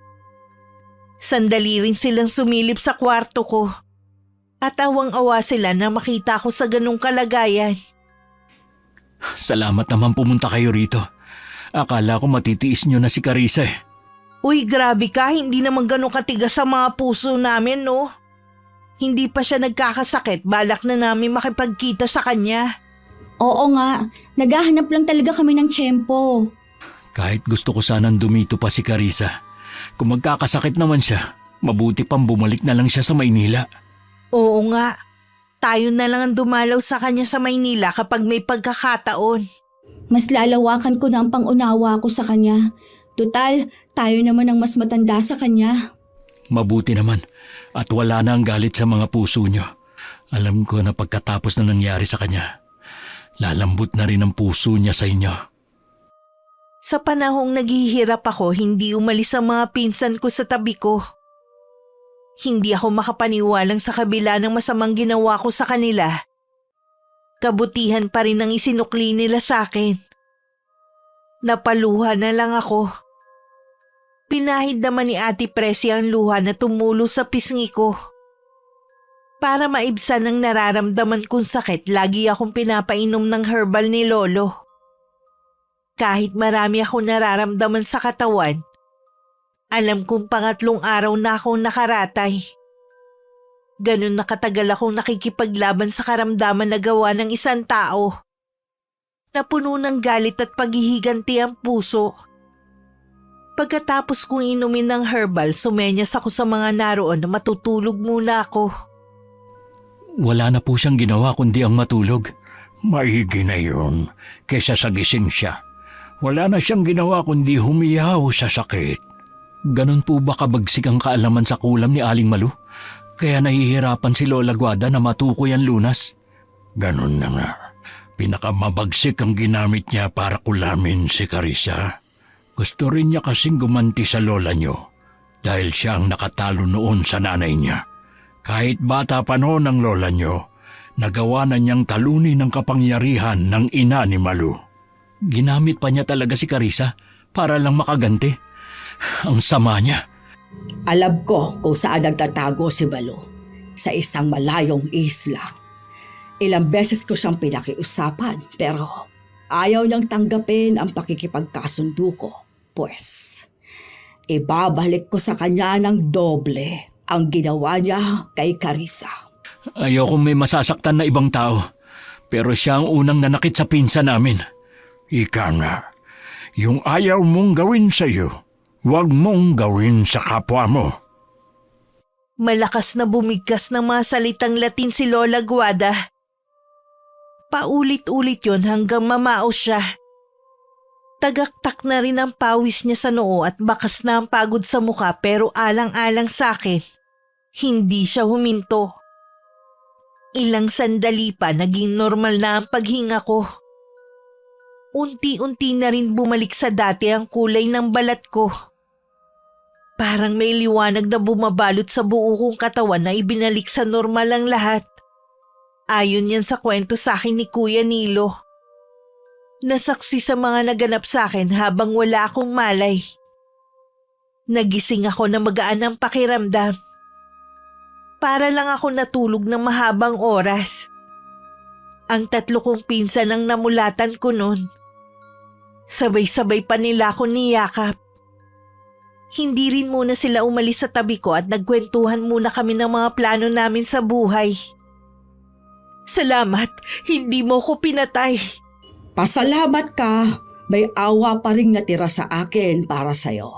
C: Sandali rin silang sumilip sa kwarto ko. At awang-awa sila na makita ko sa ganung kalagayan.
E: Salamat naman pumunta kayo rito. Akala ko matitiis niyo na si Carissa eh.
C: Uy, grabe ka, hindi naman ganun katigas sa mga puso namin, no? Hindi pa siya nagkakasakit, balak na namin makipagkita sa kanya.
F: Oo nga, naghahanap lang talaga kami ng tiyempo.
G: Kahit gusto ko sanang dumito pa si Carissa. Kung magkakasakit naman siya, mabuti pang bumalik na lang siya sa Maynila.
C: Oo nga. Tayo na lang ang dumalaw sa kanya sa Maynila kapag may pagkakataon.
F: Mas lalawakan ko na ang pangunawa ko sa kanya. Tutal, tayo naman ang mas matanda sa kanya.
G: Mabuti naman at wala na ang galit sa mga puso niyo. Alam ko na pagkatapos na nangyari sa kanya, lalambot na rin ang puso niya sa inyo.
C: Sa panahong naghihirap ako, hindi umalis ang mga pinsan ko sa tabi ko. Hindi ako makapaniwalang sa kabila ng masamang ginawa ko sa kanila. Kabutihan pa rin ang isinukli nila sa akin. Napaluha na lang ako. Pinahid naman ni Ate Presi ang luha na tumulo sa pisngi ko. Para maibsan ang nararamdaman kong sakit, lagi akong pinapainom ng herbal ni Lolo. Kahit marami akong nararamdaman sa katawan, alam kong pangatlong araw na akong nakaratay. Ganun na katagal akong nakikipaglaban sa karamdaman na gawa ng isang tao. Napuno ng galit at paghihiganti ang puso. Pagkatapos kong inumin ng herbal, sumenyas ako sa mga naroon na matutulog muna ako.
G: Wala na po siyang ginawa kundi ang matulog.
E: Maigi na yun, kesa sa gising siya. Wala na siyang ginawa kundi humiyaw sa sakit.
G: Ganon po ba kabagsik ang kaalaman sa kulam ni Aling Malu? Kaya nahihirapan si Lola Guada na matukoy ang lunas?
E: Ganon na nga. Pinakamabagsik ang ginamit niya para kulamin si Carissa. Gusto rin niya kasing gumanti sa lola niyo dahil siya ang nakatalo noon sa nanay niya. Kahit bata pa noon ang lola niyo, nagawa na niyang talunin ang kapangyarihan ng ina ni Malu.
G: Ginamit pa niya talaga si Carissa para lang makaganti. Ang sama niya.
D: Alam ko kung saan nagtatago si Malu. Sa isang malayong isla. Ilang beses ko siyang pinakiusapan pero ayaw niyang tanggapin ang pakikipagkasundo ko. Pues, ibabalik ko sa kanya ng doble ang ginawa niya kay Carissa.
G: Ayokong may masasaktan na ibang tao. Pero siya ang unang nanakit sa pinsa namin.
E: Ika nga, yung ayaw mong gawin sa'yo, huwag mong gawin sa kapwa mo.
C: Malakas na bumigkas ng mga salitang Latin si Lola Guada. Paulit-ulit yon hanggang mamao siya. Tagaktak na rin ang pawis niya sa noo at bakas na ang pagod sa muka pero alang-alang sa akin. Hindi siya huminto. Ilang sandali pa naging normal na ang paghinga ko. Unti-unti na rin bumalik sa dati ang kulay ng balat ko. Parang may liwanag na bumabalot sa buo kong katawan na ibinalik sa normal ang lahat. Ayon yan sa kwento sa akin ni Kuya Nilo. Nasaksi sa mga naganap sa akin habang wala akong malay. Nagising ako na magaan ang pakiramdam. Para lang ako natulog ng mahabang oras. Ang 3 kong pinsan ang namulatan ko noon. Sabay-sabay pa nila ako niyakap. Hindi rin muna sila umalis sa tabi ko at nagkwentuhan muna kami ng mga plano namin sa buhay. Salamat, hindi mo ko pinatay.
D: Pasalamat ka, may awa pa rin natira sa akin para sa'yo.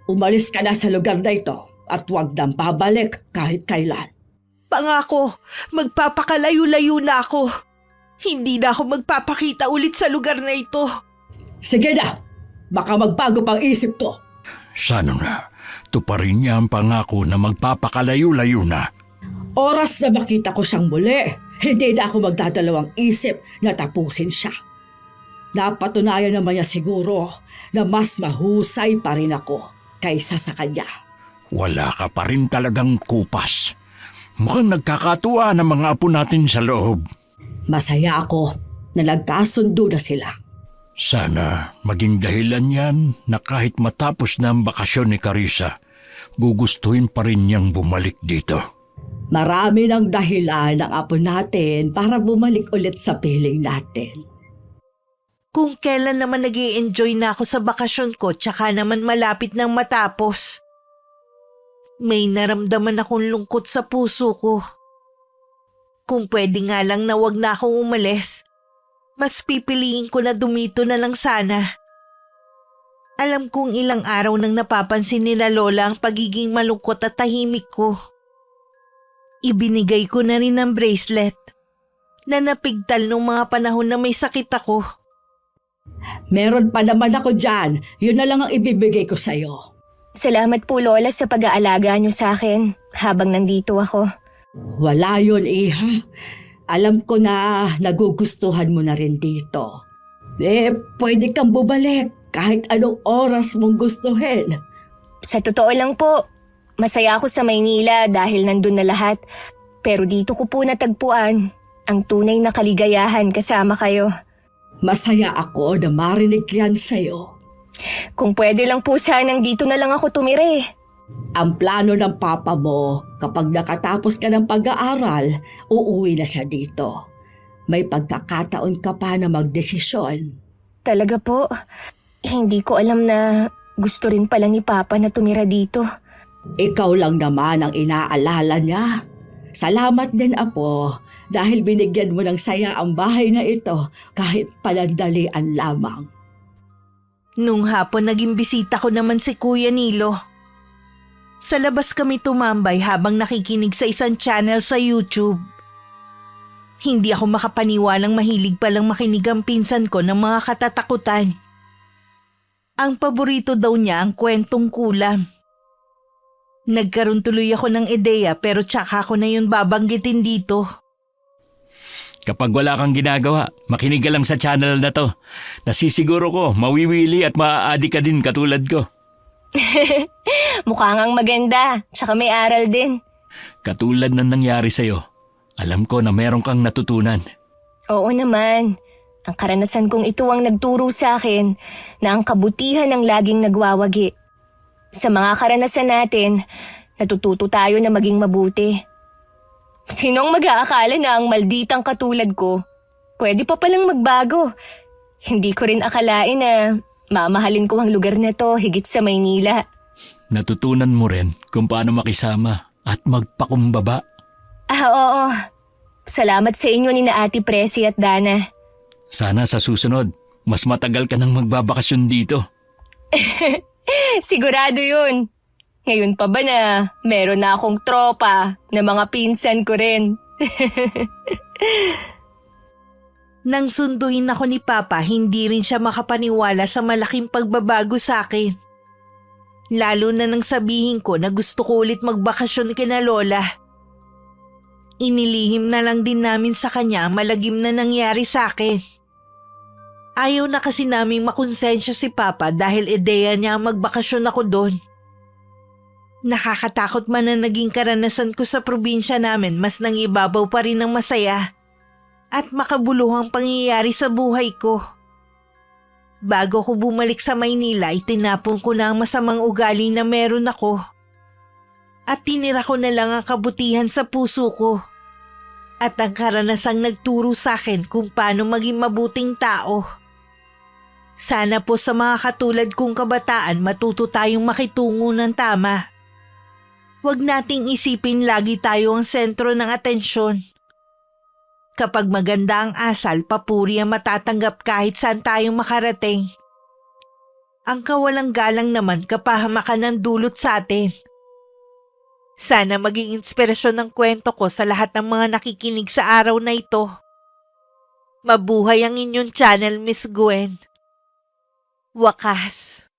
D: Umalis ka na sa lugar na ito at huwag nang babalik kahit kailan.
C: Pangako, magpapakalayo-layo na ako. Hindi na ako magpapakita ulit sa lugar na ito.
D: Sige na, baka magbago pang isip ko.
E: Sana nga, tuparin niya ang pangako na magpapakalayo-layo na.
D: Oras na makita ko siyang muli, hindi na ako magdadalawang isip na tapusin siya. Napatunayan naman niya siguro na mas mahusay pa rin ako kaysa sa kanya.
E: Wala ka pa rin talagang kupas. Mukhang nagkakatuwa ng mga apo natin sa loob.
D: Masaya ako na nagkasundo na sila.
E: Sana maging dahilan yan na kahit matapos na ang bakasyon ni Carissa, gugustuhin pa rin niyang bumalik dito.
D: Marami ng dahilan ng apo natin para bumalik ulit sa piling natin.
C: Kung kailan naman nag-i-enjoy na ako sa bakasyon ko tsaka naman malapit nang matapos. May naramdaman akong lungkot sa puso ko. Kung pwede nga lang na wag na akong umalis, mas pipiliin ko na dumito na lang sana. Alam kong ilang araw nang napapansin nila Lola ang pagiging malungkot at tahimik ko. Ibinigay ko na rin ang bracelet na napigtal nung mga panahon na may sakit ako.
D: Meron pa naman ako dyan. Yun na lang ang ibibigay ko sa'yo.
B: Salamat po Lola sa pag-aalaga niyo sa akin habang nandito ako.
D: Wala yun, Iha. Alam ko na nagugustuhan mo na rin dito. Pwede kang bumalik kahit anong oras mong gustuhin.
B: Sa totoo lang po, masaya ako sa Maynila dahil nandun na lahat. Pero dito ko po natagpuan ang tunay na kaligayahan kasama kayo.
D: Masaya ako na marinig yan sa'yo.
B: Kung pwede lang po sanang dito na lang ako tumira.
D: Ang plano ng papa mo, kapag nakatapos ka ng pag-aaral, uuwi na siya dito. May pagkakataon ka pa na magdesisyon.
B: Talaga po, hindi ko alam na gusto rin pala ni Papa na tumira dito.
D: Ikaw lang naman ang inaalala niya. Salamat din, Apo, dahil binigyan mo ng saya ang bahay na ito kahit panandalian lamang.
C: Nung hapon naging bisita ko naman si Kuya Nilo. Sa labas kami tumambay habang nakikinig sa isang channel sa YouTube. Hindi ako makapaniwalang mahilig palang makinig ang pinsan ko ng mga katatakutan. Ang paborito daw niya ang kwentong kulam. Nagkaroon tuloy ako ng ideya pero tsaka ko na yun babanggitin dito.
G: Kapag wala kang ginagawa, makinig ka lang sa channel na to. Nasisiguro ko, mawiwili at maaadi ka din katulad ko.
B: Mukha ngang maganda, tsaka may aral din.
G: Katulad ng nangyari sa'yo, alam ko na meron kang natutunan.
B: Oo naman. Ang karanasan kong ito ang nagturo sa akin na ang kabutihan ang laging nagwawagi. Sa mga karanasan natin, natututo tayo na maging mabuti. Sinong mag-aakala na ang malditang katulad ko, pwede pa palang magbago? Hindi ko rin akalain na mamahalin ko ang lugar na to higit sa Maynila.
G: Natutunan mo rin kung paano makisama at magpakumbaba.
B: Oo. Salamat sa inyo ni na Ate Presi at Dana.
G: Sana sa susunod, mas matagal ka nang magbabakasyon dito.
B: Sigurado yun. Ngayon pa ba na meron na akong tropa na mga pinsan ko rin?
C: Nang sunduin ako ni Papa, hindi rin siya makapaniwala sa malaking pagbabago sa akin. Lalo na nang sabihin ko na gusto ko ulit magbakasyon kina Lola. Inilihim na lang din namin sa kanya ang malagim na nangyari sa akin. Ayaw na kasi naming makonsensya si Papa dahil ideya niya ang magbakasyon ako doon. Nakakatakot man na naging karanasan ko sa probinsya namin, mas nangibabaw pa rin ang masaya at makabuluhang pangyayari sa buhay ko. Bago ko bumalik sa Maynila, itinapon ko na ang masamang ugali na meron ako at tinira ko na lang ang kabutihan sa puso ko at ang karanasang nagturo sa akin kung paano maging mabuting tao. Sana po sa mga katulad kong kabataan matuto tayong makitungo ng tama. Huwag nating isipin lagi tayo ang sentro ng atensyon. Kapag maganda ang asal, papuri ang matatanggap kahit saan tayong makarating. Ang kawalang galang naman kapahamakan ng dulot sa atin. Sana maging inspirasyon ng kwento ko sa lahat ng mga nakikinig sa araw na ito. Mabuhay ang inyong channel, Miss Gwen. Wakas.